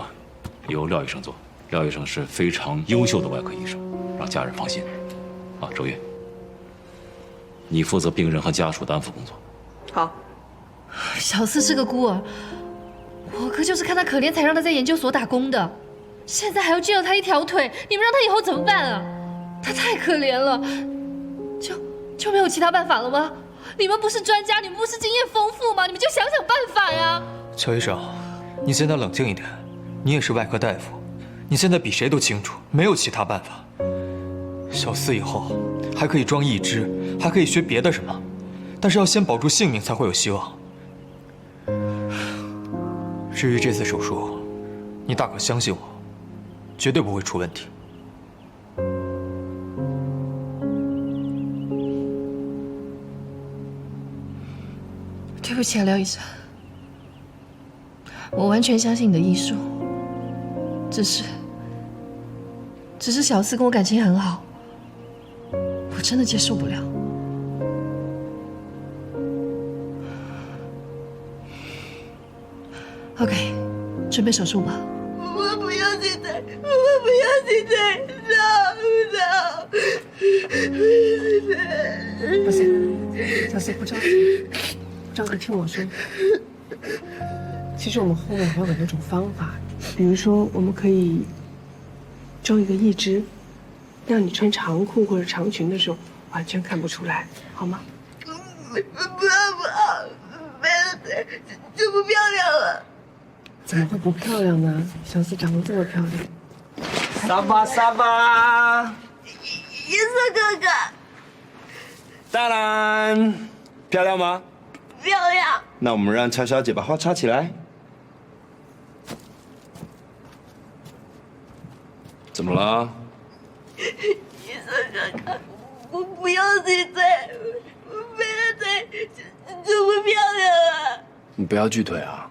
由廖医生做，廖医生是非常优秀的外科医生，让家人放心。啊，周月，你负责病人和家属的安抚工作。好。小四是个孤儿，我哥就是看他可怜才让他在研究所打工的，现在还要锯了他一条腿，你们让他以后怎么办啊？他太可怜了，就没有其他办法了吗？你们不是专家，你们不是经验丰富吗？你们就想想办法呀！乔医生，你现在冷静一点，你也是外科大夫，你现在比谁都清楚，没有其他办法。小四以后还可以装义肢，还可以学别的什么，但是要先保住性命才会有希望。至于这次手术，你大可相信我，绝对不会出问题。对不起啊，廖医生，我完全相信你的医术，只是小四跟我感情很好，我真的接受不了。OK， 准备手术吧。我不要现在，我不要现在 ，no。不行，小四不着急，张哥听我说。其实我们后面还有很多种方法，比如说我们可以装一个义肢，让你穿长裤或者长裙的时候完全看不出来，好吗？不好，没了腿就不漂亮了。怎么会不漂亮呢？小四长得这么漂亮。沙巴沙巴，颜色哥哥，当然，漂亮吗？漂亮。那我们让乔小姐把花插起来。怎么了？颜色哥哥，我不要这腿，没了腿就不漂亮了。你不要锯腿啊！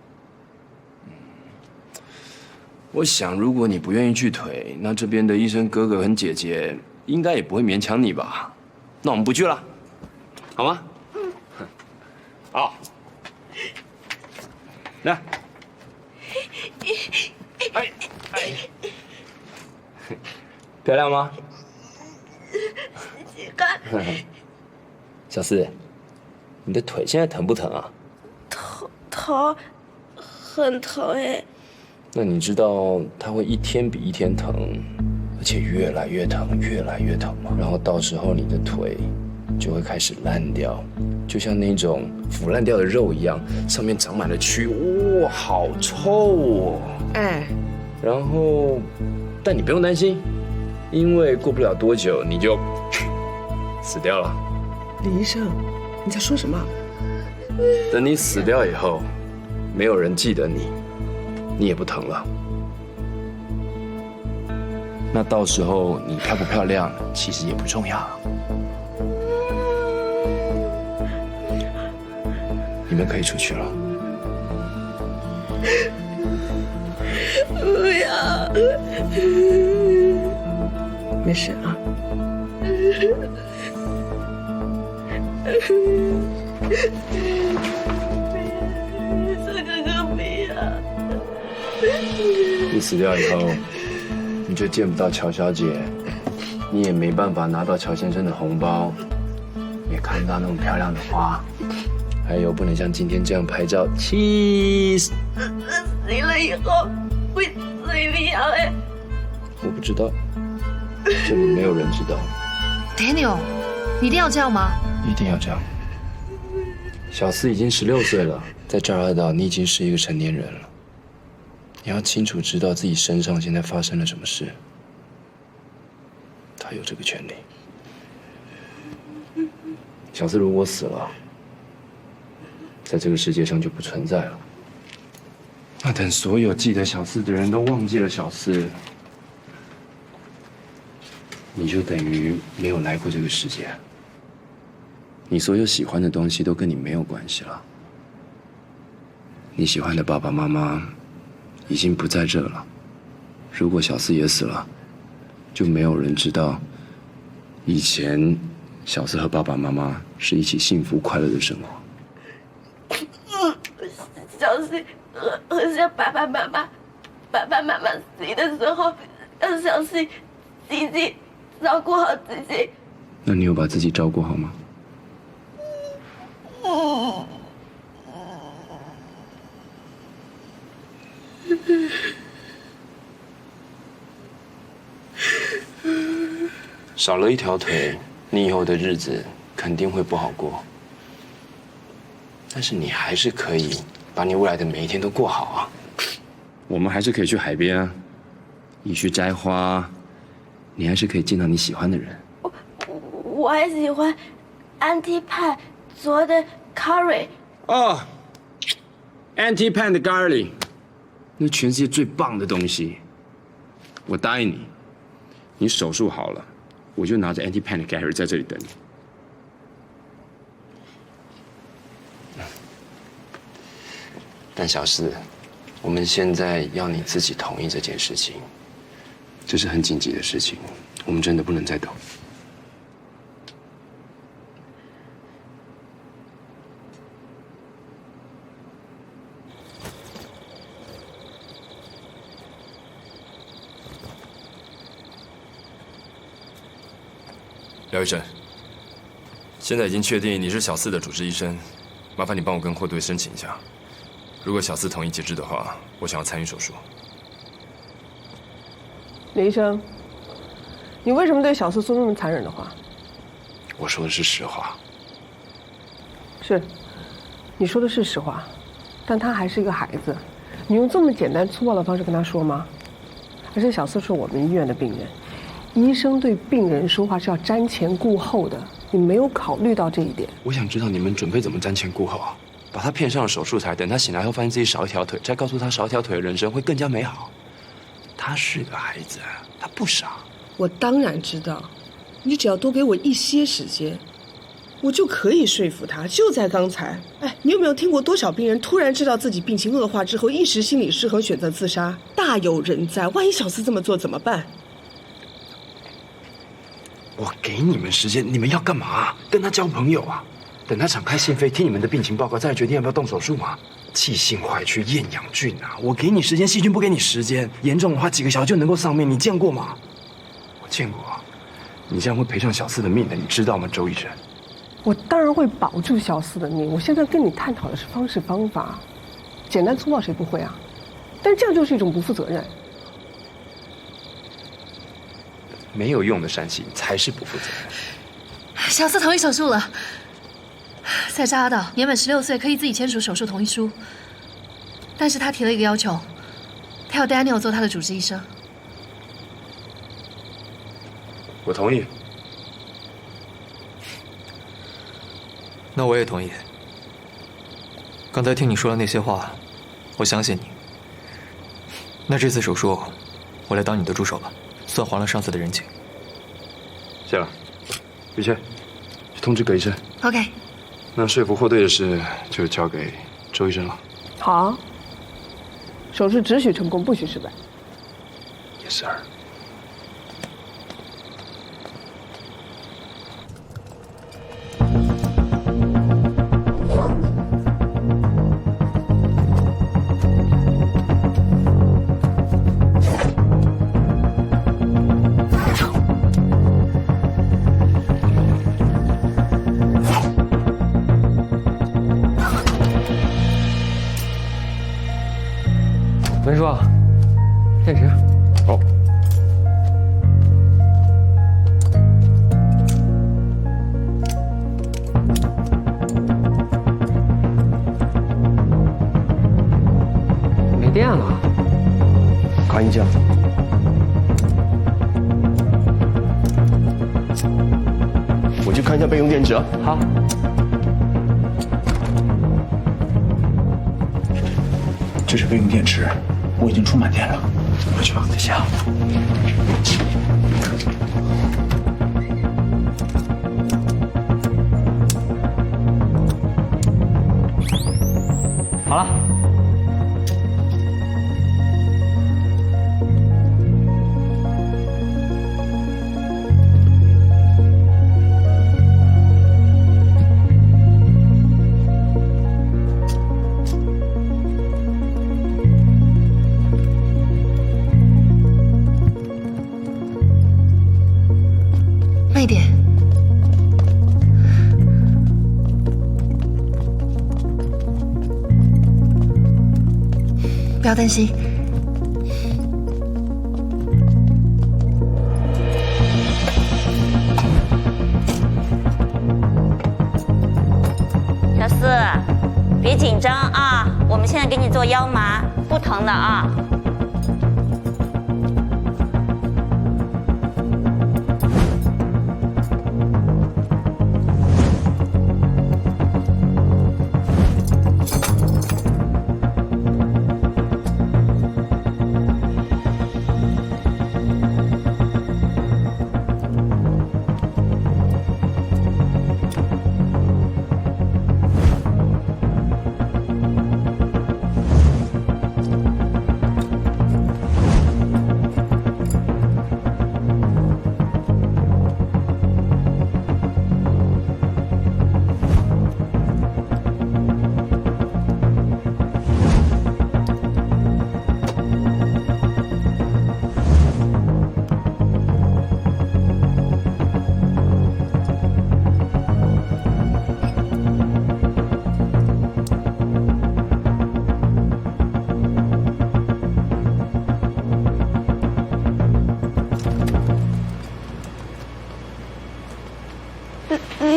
我想，如果你不愿意锯腿，那这边的医生哥哥和姐姐应该也不会勉强你吧？那我们不锯了，好吗？好，来，漂亮吗？喜欢。小四，你的腿现在疼不疼啊？疼，很疼哎。那你知道它会一天比一天疼，而且越来越疼，越来越疼吗？然后到时候你的腿就会开始烂掉，就像那种腐烂掉的肉一样，上面长满了蛆，哇，好臭哦！哎，然后，但你不用担心，因为过不了多久你就死掉了。李医生，你在说什么？等你死掉以后，没有人记得你。你也不疼了，那到时候你漂不漂亮，其实也不重要。你们可以出去了。不要，没事啊。这个哥不要。你死掉以后，你就见不到乔小姐，你也没办法拿到乔先生的红包，也看不到那么漂亮的花，还有不能像今天这样拍照，cheese。死了以后会怎么样哎？我不知道，这里没有人知道。Daniel， 你一定要这样吗？一定要这样。小四已经16岁了，在扎尔岛，你已经是一个成年人了。你要清楚知道自己身上现在发生了什么事。他有这个权利。小四如果死了，在这个世界上就不存在了。那等所有记得小四的人都忘记了小四，你就等于没有来过这个世界。你所有喜欢的东西都跟你没有关系了。你喜欢的爸爸妈妈已经不在这了。如果小四也死了，就没有人知道以前小四和爸爸妈妈是一起幸福快乐的生活。小四和小爸爸妈妈死的时候，让小四自己照顾好自己。那你有把自己照顾好吗？少了一条腿，你以后的日子肯定会不好过。但是你还是可以把你未来的每一天都过好啊。我们还是可以去海边啊，一起摘花，你还是可以见到你喜欢的人。我还喜欢 Auntie Pan 做的 curry。哦 ，Auntie Pan 的 curry， 那全世界最棒的东西。我答应你，你手术好了，我就拿着 Auntie Pan 的 curry 在这里等你。但小四，我们现在要你自己同意这件事情，这是很紧急的事情，我们真的不能再等。廖医生，现在已经确定你是小四的主治医生，麻烦你帮我跟霍队申请一下。如果小四同意截肢的话，我想要参与手术。李医生，你为什么对小四说那么残忍的话？我说的是实话。是，你说的是实话，但他还是一个孩子，你用这么简单粗暴的方式跟他说吗？而且小四是我们医院的病人，医生对病人说话是要瞻前顾后的，你没有考虑到这一点。我想知道你们准备怎么瞻前顾后啊？把他骗上了手术台，等他醒来后发现自己少一条腿，再告诉他少一条腿的人生会更加美好。他是个孩子，他不傻。我当然知道，你只要多给我一些时间，我就可以说服他。就在刚才，哎，你有没有听过多少病人突然知道自己病情恶化之后，一时心理失衡选择自杀？大有人在。万一小四这么做怎么办？我给你们时间，你们要干嘛？跟他交朋友啊？等他敞开心扉，听你们的病情报告，再来决定要不要动手术吗？气性坏去厌氧菌啊！我给你时间，细菌不给你时间，严重的话几个小时就能够丧命，你见过吗？我见过。你这样会赔上小四的命的，你知道吗，周医生？我当然会保住小四的命。我现在跟你探讨的是方式方法，简单粗暴谁不会啊？但这样就是一种不负责任。没有用的善心才是不负责任。小四同意手术了，在扎尔岛年满16岁可以自己签署手术同意书，但是他提了一个要求，他要 Daniel 做他的主治医生。我同意。那我也同意。刚才听你说的那些话，我相信你。那这次手术，我来当你的助手吧，算还了上次的人情。谢了，雨倩，去通知葛医生。OK。那说服霍队的事就交给周医生了。好，手术只许成功，不许失败。Yes, sir。文叔，电池。好，觉。我去看一下备用电池啊。好。这是备用电池，我已经充满电了。回去吧，等下。好了。慢一点。不要担心。小四，别紧张啊，我们现在给你做腰麻，不疼的啊。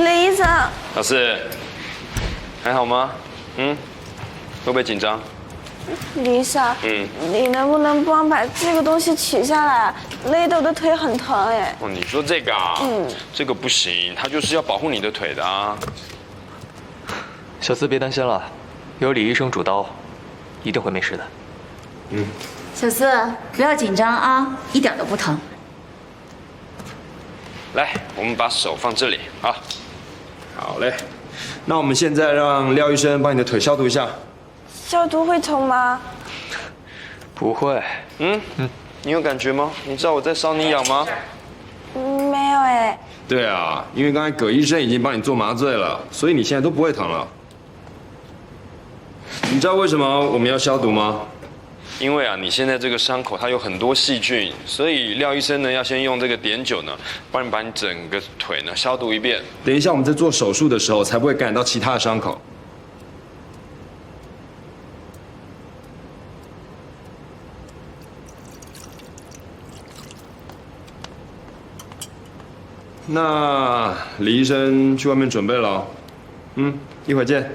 雷医生，老师，还好吗？会不会紧张？李医生，你能不能帮把这个东西取下来？勒得我的腿很疼哎。哦，你说这个啊？这个不行，它就是要保护你的腿的啊。小四别担心了，有李医生主刀，一定会没事的。小四，不要紧张啊，一点都不疼。来，我们把手放这里啊。好嘞，那我们现在让廖医生帮你的腿消毒一下。消毒会痛吗？不会。你有感觉吗？你知道我在搔你痒吗？没有哎。对啊，因为刚才葛医生已经帮你做麻醉了，所以你现在都不会疼了。你知道为什么我们要消毒吗？因为啊，你现在这个伤口它有很多细菌，所以廖医生呢要先用这个碘酒呢，帮你把你整个腿呢消毒一遍。等一下我们在做手术的时候，才不会感染到其他的伤口。那李医生去外面准备了，一会儿见。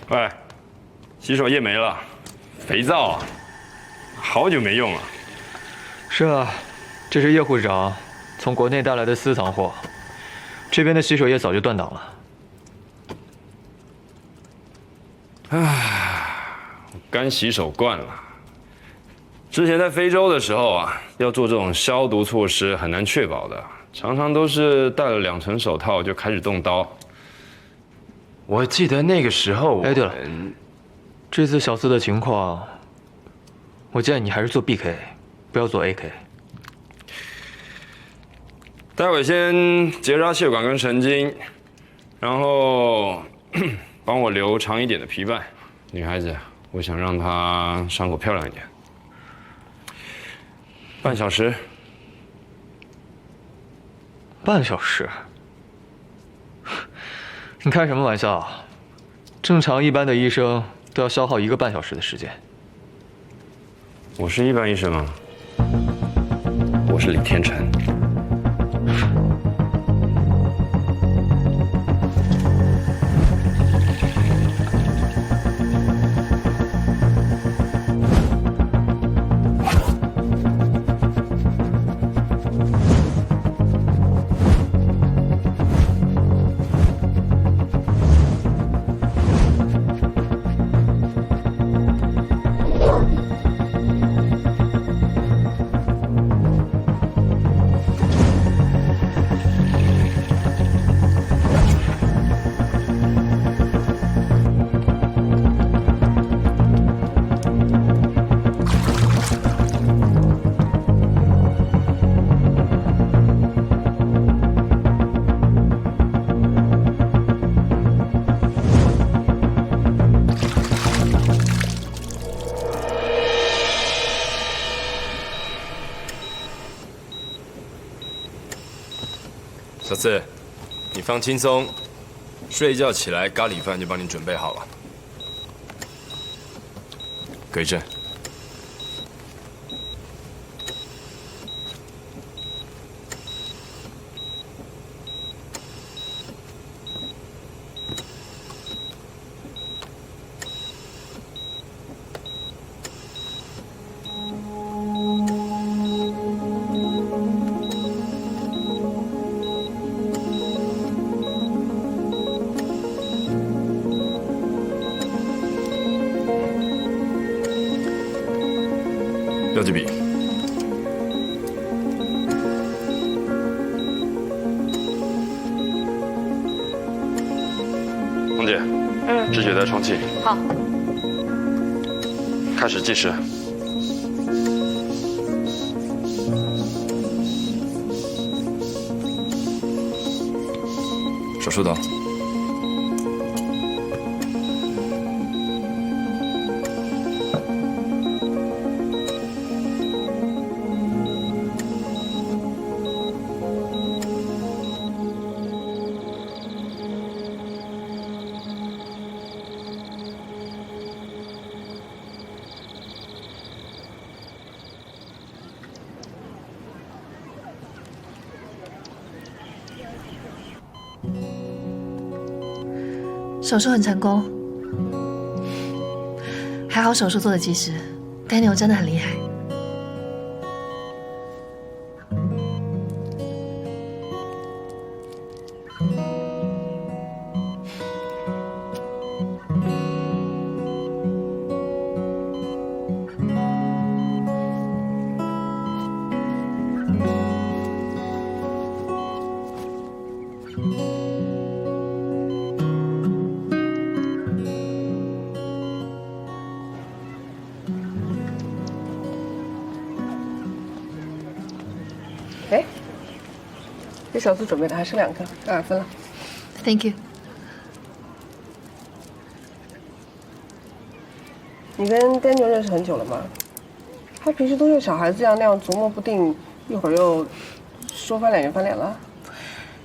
喂，洗手液没了，肥皂啊，好久没用了。是啊，这是叶护士长从国内带来的私藏货，这边的洗手液早就断档了。我干洗手惯了。之前在非洲的时候啊，要做这种消毒措施很难确保的，常常都是戴了2层手套就开始动刀。我记得那个时候，对了，这次小四的情况，我建议你还是做 BK， 不要做 AK。待会先结扎血管跟神经，然后帮我留长一点的皮瓣。女孩子，我想让她伤口漂亮一点。半小时。半小时？你开什么玩笑？正常一般的医生都要消耗1个半小时的时间。我是一般医生吗？我我是李天成。小四，你放轻松，睡一觉起来，咖喱饭就帮你准备好了。隔一阵。标记笔。红姐，止血带充气。好。开始计时。手术刀。手术很成功，还好手术做得及时。Daniel 真的很厉害。哎，给小四准备的还剩2颗，分了。Thank you。你跟 Daniel 认识很久了吗？他平时都像小孩子一样那样琢磨不定，一会儿又说翻脸就翻脸了。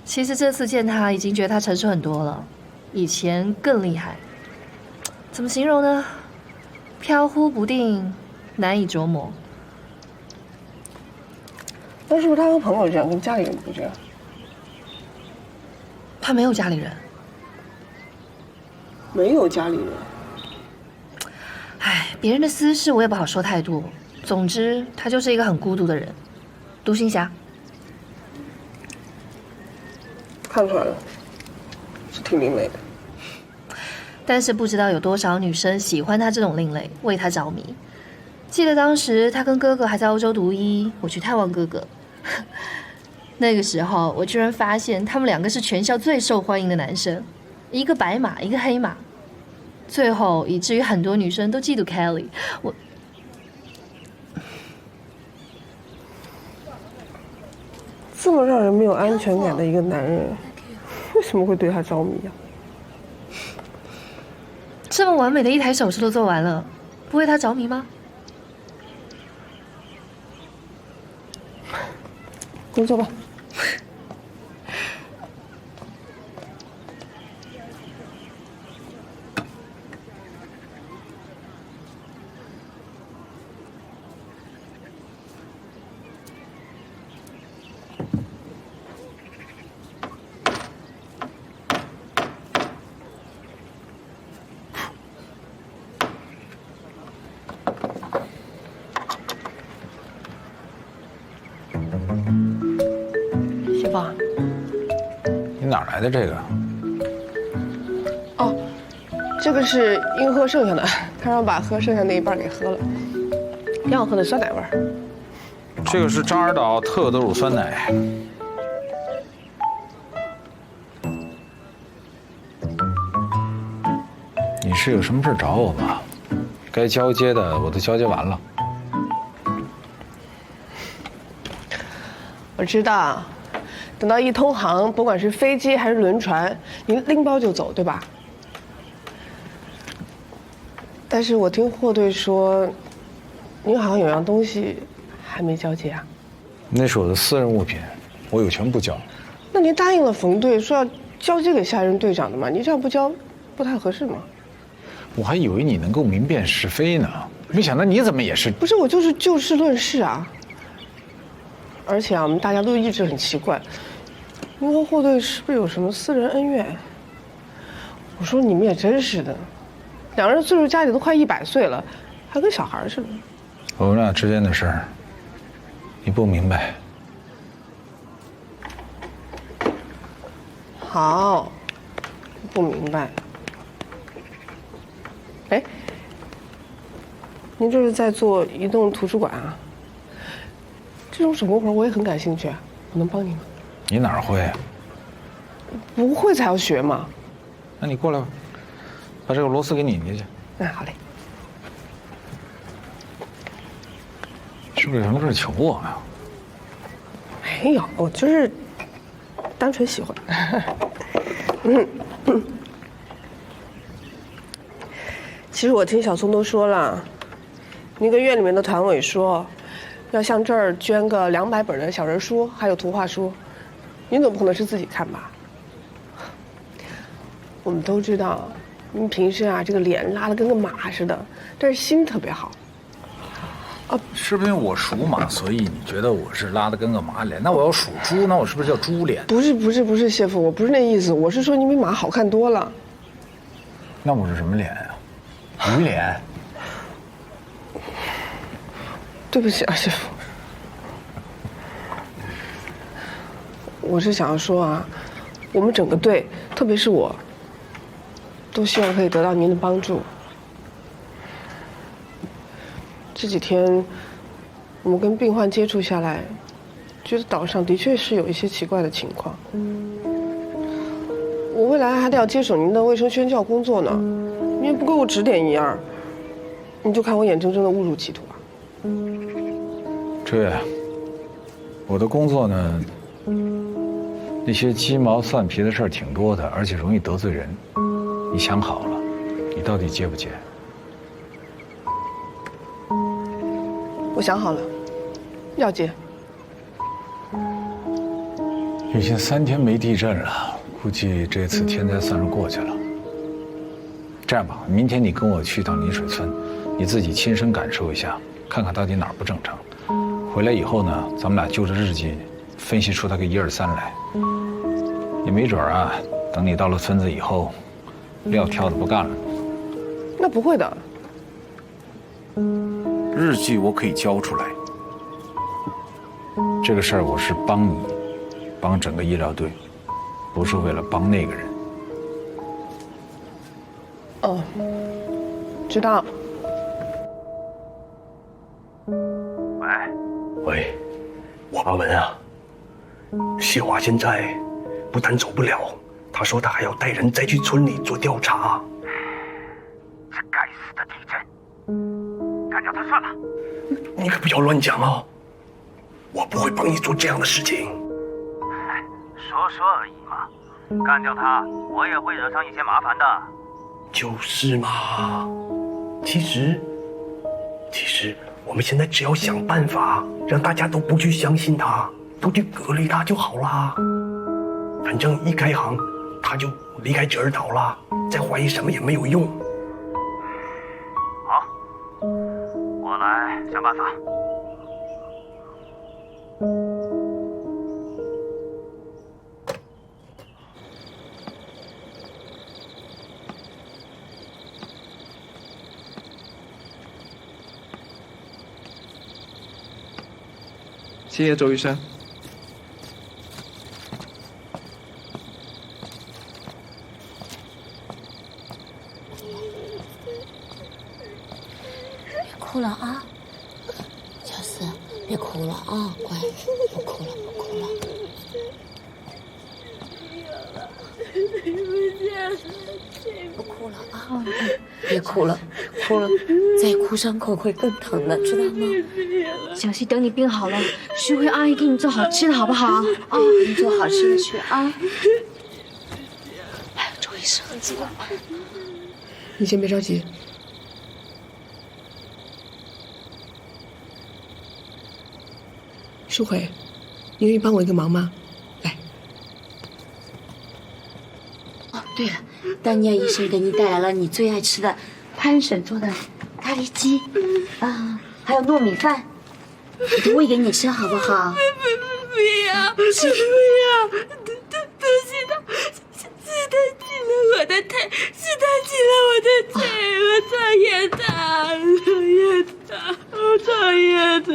其实这次见他，已经觉得他成熟很多了，以前更厉害。怎么形容呢？飘忽不定，难以琢磨。那是不是他和朋友这样，跟家里人不这样？他没有家里人。没有家里人。唉，别人的私事我也不好说太多。总之，他就是一个很孤独的人，独行侠。看出来了，是挺另类的。但是不知道有多少女生喜欢他这种另类，为他着迷。记得当时他跟哥哥还在欧洲读医，我去探望哥哥。那个时候，我居然发现他们2个是全校最受欢迎的男生，一个白马，一个黑马。最后以至于很多女生都嫉妒 Kelly。我这么让人没有安全感的一个男人，为什么会对他着迷啊？这么完美的一台手术都做完了，不为他着迷吗？工作吧。来的这个？哦，这个是英喝剩下的，他让我把喝剩下那一半给喝了，挺好喝的酸奶味儿。这个是扎尔岛特德乳酸奶。你是有什么事找我吗？该交接的我都交接完了。我知道，等到一通航，不管是飞机还是轮船，你拎包就走，对吧？但是我听货队说，您好像有样东西还没交接啊？那是我的私人物品，我有权不交。那您答应了冯队说要交接给下一任队长的嘛？你这样不交，不太合适吗？我还以为你能够明辨是非呢，没想到你怎么也是……不是，我就是就事论事啊。而且啊，我们大家都一直很奇怪，您和货队是不是有什么私人恩怨？我说你们也真是的，两人岁数加起来都快100岁了，还跟小孩似的。我们俩之间的事儿，你不明白。好，不明白。哎，您这是在做移动图书馆啊？这种手工活我也很感兴趣，我能帮你吗？你哪儿会？不会才要学嘛。那你过来吧，把这个螺丝给拧进去。嗯，好嘞。是不是有什么事求我呀？没有，我就是单纯喜欢。其实我听小松都说了，您跟院里面的团委说，要向这儿捐个200本的小人书，还有图画书。您总不可能是自己看吧？我们都知道，您平时啊这个脸拉得跟个马似的，但是心特别好。是不是因为我属马，所以你觉得我是拉得跟个马脸？那我要属猪，那我是不是叫猪脸？不是，谢父，我不是那意思，我是说你比马好看多了。那我是什么脸呀？鱼脸。对不起啊，谢父。我是想要说啊，我们整个队，特别是我，都希望可以得到您的帮助。这几天，我们跟病患接触下来，觉得岛上的确是有一些奇怪的情况。我未来还得要接手您的卫生宣教工作呢，您也不给我指点一二，你就看我眼睁睁的误入歧途啊！春月，我的工作呢，那些鸡毛蒜皮的事儿挺多的，而且容易得罪人。你想好了，你到底接不接？我想好了，要接。已经3天没地震了，估计这次天灾算是过去了。这样吧，明天你跟我去趟泥水村，你自己亲身感受一下，看看到底哪儿不正常。回来以后呢，咱们俩就着日记分析出它个1、2、3来。也没准啊，等你到了村子以后，撂挑子不干了。那不会的。日记我可以交出来，这个事儿我是帮你，帮整个医疗队，不是为了帮那个人。哦，知道。喂，华文啊，谢华现在不但走不了，他说他还要带人再去村里做调查。这该死的地震，干掉他算了。你可不要乱讲哦，我不会帮你做这样的事情。说说而已嘛，干掉他，我也会惹上一些麻烦的。就是嘛，其实我们现在只要想办法让大家都不去相信他，都去隔离他就好啦。反正一开航，他就离开折耳岛了，再怀疑什么也没有用。好，我来想办法。谢谢周医生。哭了啊，小四，别哭了啊，乖，不哭了，不哭了。不哭了啊，别哭了，哭了再哭伤口会更疼的，知道吗？小希，等你病好了，徐慧阿姨给你做好吃的，好不好？啊，你做好吃的去啊。哎，周医生，你先别着急。淑慧，你愿意帮我一个忙吗？哦，对了，丹尼尔医生给你带来了你最爱吃的潘婶做的咖喱鸡，还有糯米饭，我都喂给你吃，好不好？不要，不要，东西是他挤了我的腿，是他挤了我的腿，我讨厌他，我讨厌他。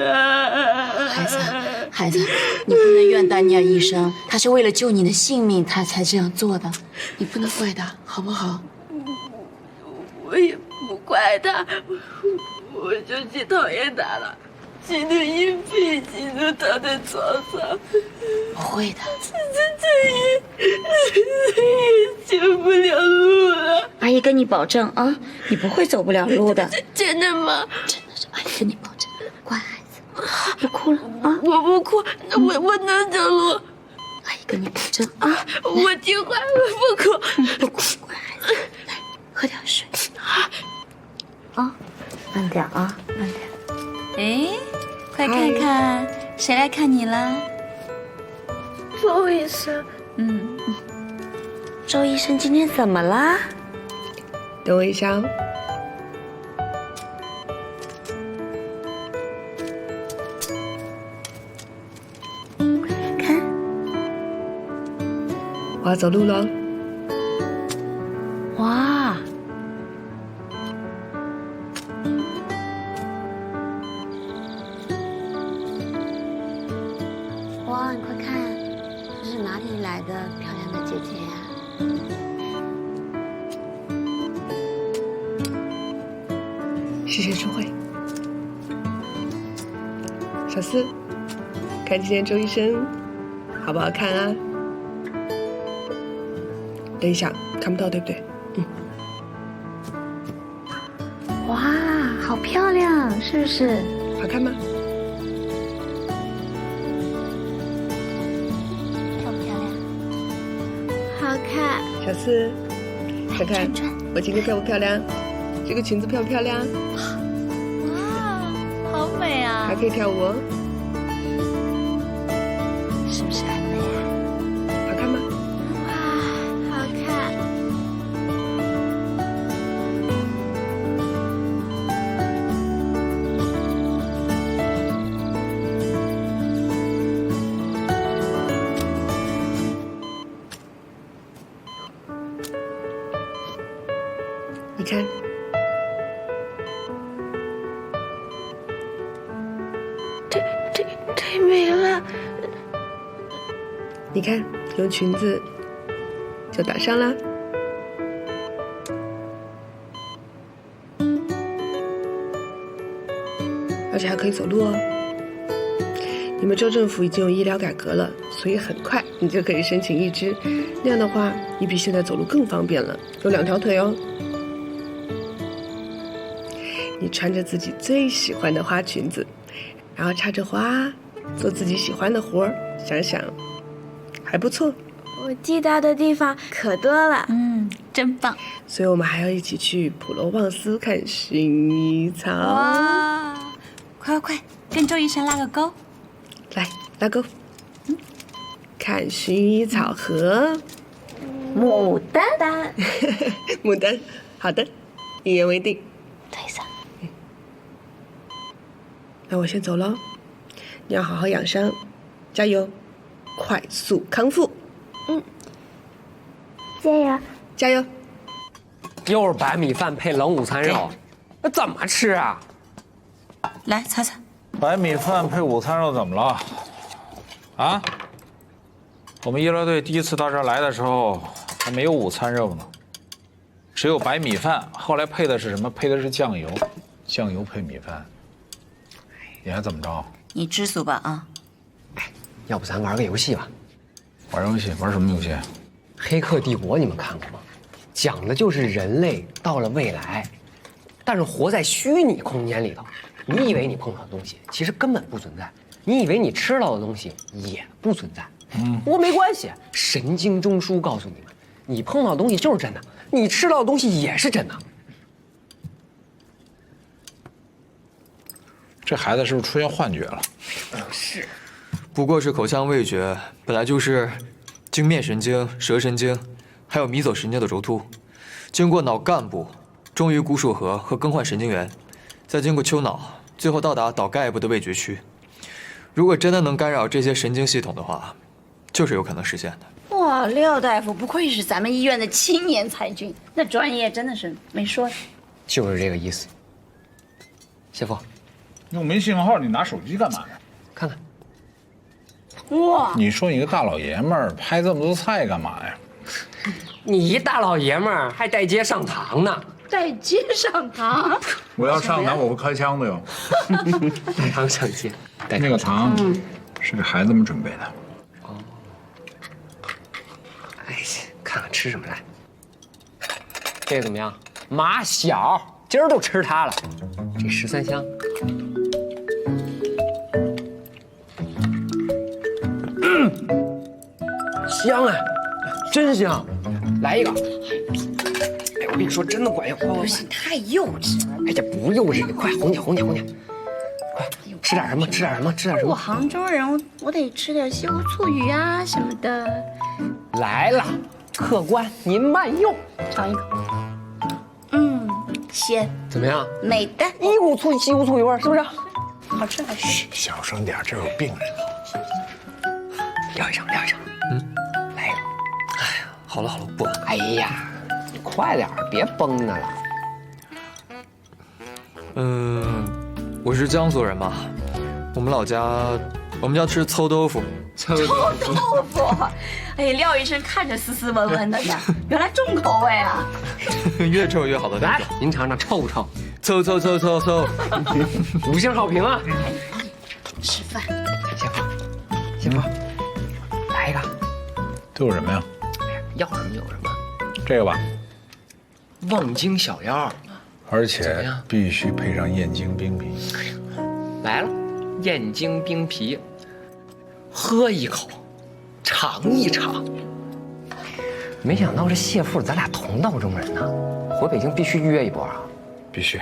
孩子，你不能怨丹尼尔医生，他是为了救你的性命，他才这样做的，你不能怪他，好不好？我也不怪他，我就去讨厌他了，气得一屁气都躺在床上。不会的，这也走不了路了。阿姨跟你保证啊，你不会走不了路的。真的吗？真的是，阿姨跟你保证，乖孩子，不哭了啊！我不哭，我能走路。阿姨跟你保证啊，我听话，我不哭，不哭，乖孩子，来喝点水啊，慢点啊，慢点。哎，快看看，谁来看你了？周医生。周医生今天怎么啦？等我一下哦。看，我要走路了。哇！哇，你快看，这是哪里来的漂亮的姐姐呀？谢谢淑慧。小四，看今天周医生好不好看啊？等一下，看不到对不对？哇，好漂亮，是不是？好看吗？漂不漂亮？好看。小四，看看我今天漂不漂亮？这个裙子漂不漂亮？哇，好美啊！还可以跳舞哦，是不是很美啊？好看吗？哇，好看。你看，太美了。你看，用裙子就打上了。而且还可以走路哦。你们州政府已经有医疗改革了，所以很快你就可以申请义肢，那样的话，你比现在走路更方便了，有2条腿哦。你穿着自己最喜欢的花裙子，然后插着花，做自己喜欢的活儿，想想还不错。我记到的地方可多了，真棒。所以我们还要一起去普罗旺斯看薰衣草。哇，快快快，跟周医生拉个钩。来，拉钩。看薰衣草和牡丹。牡丹，好的，一言为定。对上。那我先走了，你要好好养伤，加油，快速康复。加油，加油。又是白米饭配冷午餐肉，那怎么吃啊？来，擦擦。白米饭配午餐肉怎么了？啊？我们医疗队第一次到这儿来的时候还没有午餐肉呢，只有白米饭。后来配的是什么？配的是酱油。酱油配米饭，你还怎么着？你知足吧啊！要不咱玩个游戏吧？玩游戏？玩什么游戏？ 《黑客帝国》你们看过吗？讲的就是人类到了未来，但是活在虚拟空间里头。你以为你碰到的东西，其实根本不存在；你以为你吃到的东西也不存在。不过没关系，神经中枢告诉你们，你碰到的东西就是真的，你吃到的东西也是真的。这孩子是不是出现幻觉了？是，不过是口腔味觉，本来就是经面神经、舌神经，还有迷走神经的轴突，经过脑干部，终于骨属核和更换神经元，再经过丘脑，最后到达脑盖部的味觉区。如果真的能干扰这些神经系统的话，就是有可能实现的。哇，廖大夫不愧是咱们医院的青年才俊，那专业真的是没说的。就是这个意思。谢父，又没信号，你拿手机干嘛呢？看看。哇！你说你个大老爷们儿拍这么多菜干嘛呀？你一大老爷们儿还带街上堂呢？带街上堂？我要上堂我会开枪的哟。带糖上街，那个糖是给孩子们准备的。哦。哎，看看吃什么来。这个怎么样？马小，今儿就吃它了。这13香。香哎，真香！来一个。哎，我跟你说，真的管用。不是，太幼稚了。哎呀，不幼稚，你快哄你，快吃点什么？吃点什么？吃点什么？我杭州人，我得吃点西湖醋鱼啊什么的。来了，客官您慢用，尝一口。鲜。怎么样？美的。西湖醋鱼味，是不是？好吃。小声点，这有病人。撂一声。来一个。哎呀，好了，不。哎呀，你快点，别绷着了。我是江苏人嘛，我们家吃臭豆腐。臭豆腐，哎，廖医生看着斯斯文文的呢，原来重口味啊！越臭越好的那种。您尝尝，臭不臭？臭。5星好评啊！吃饭。行吧，来一个。都有什么呀？要什么有什么。这个吧。望京小腰，而且必须配上燕京冰皮。来了，燕京冰皮。喝一口，尝一尝。没想到这谢父咱俩同道中人呢，回北京必须约一波啊！必须。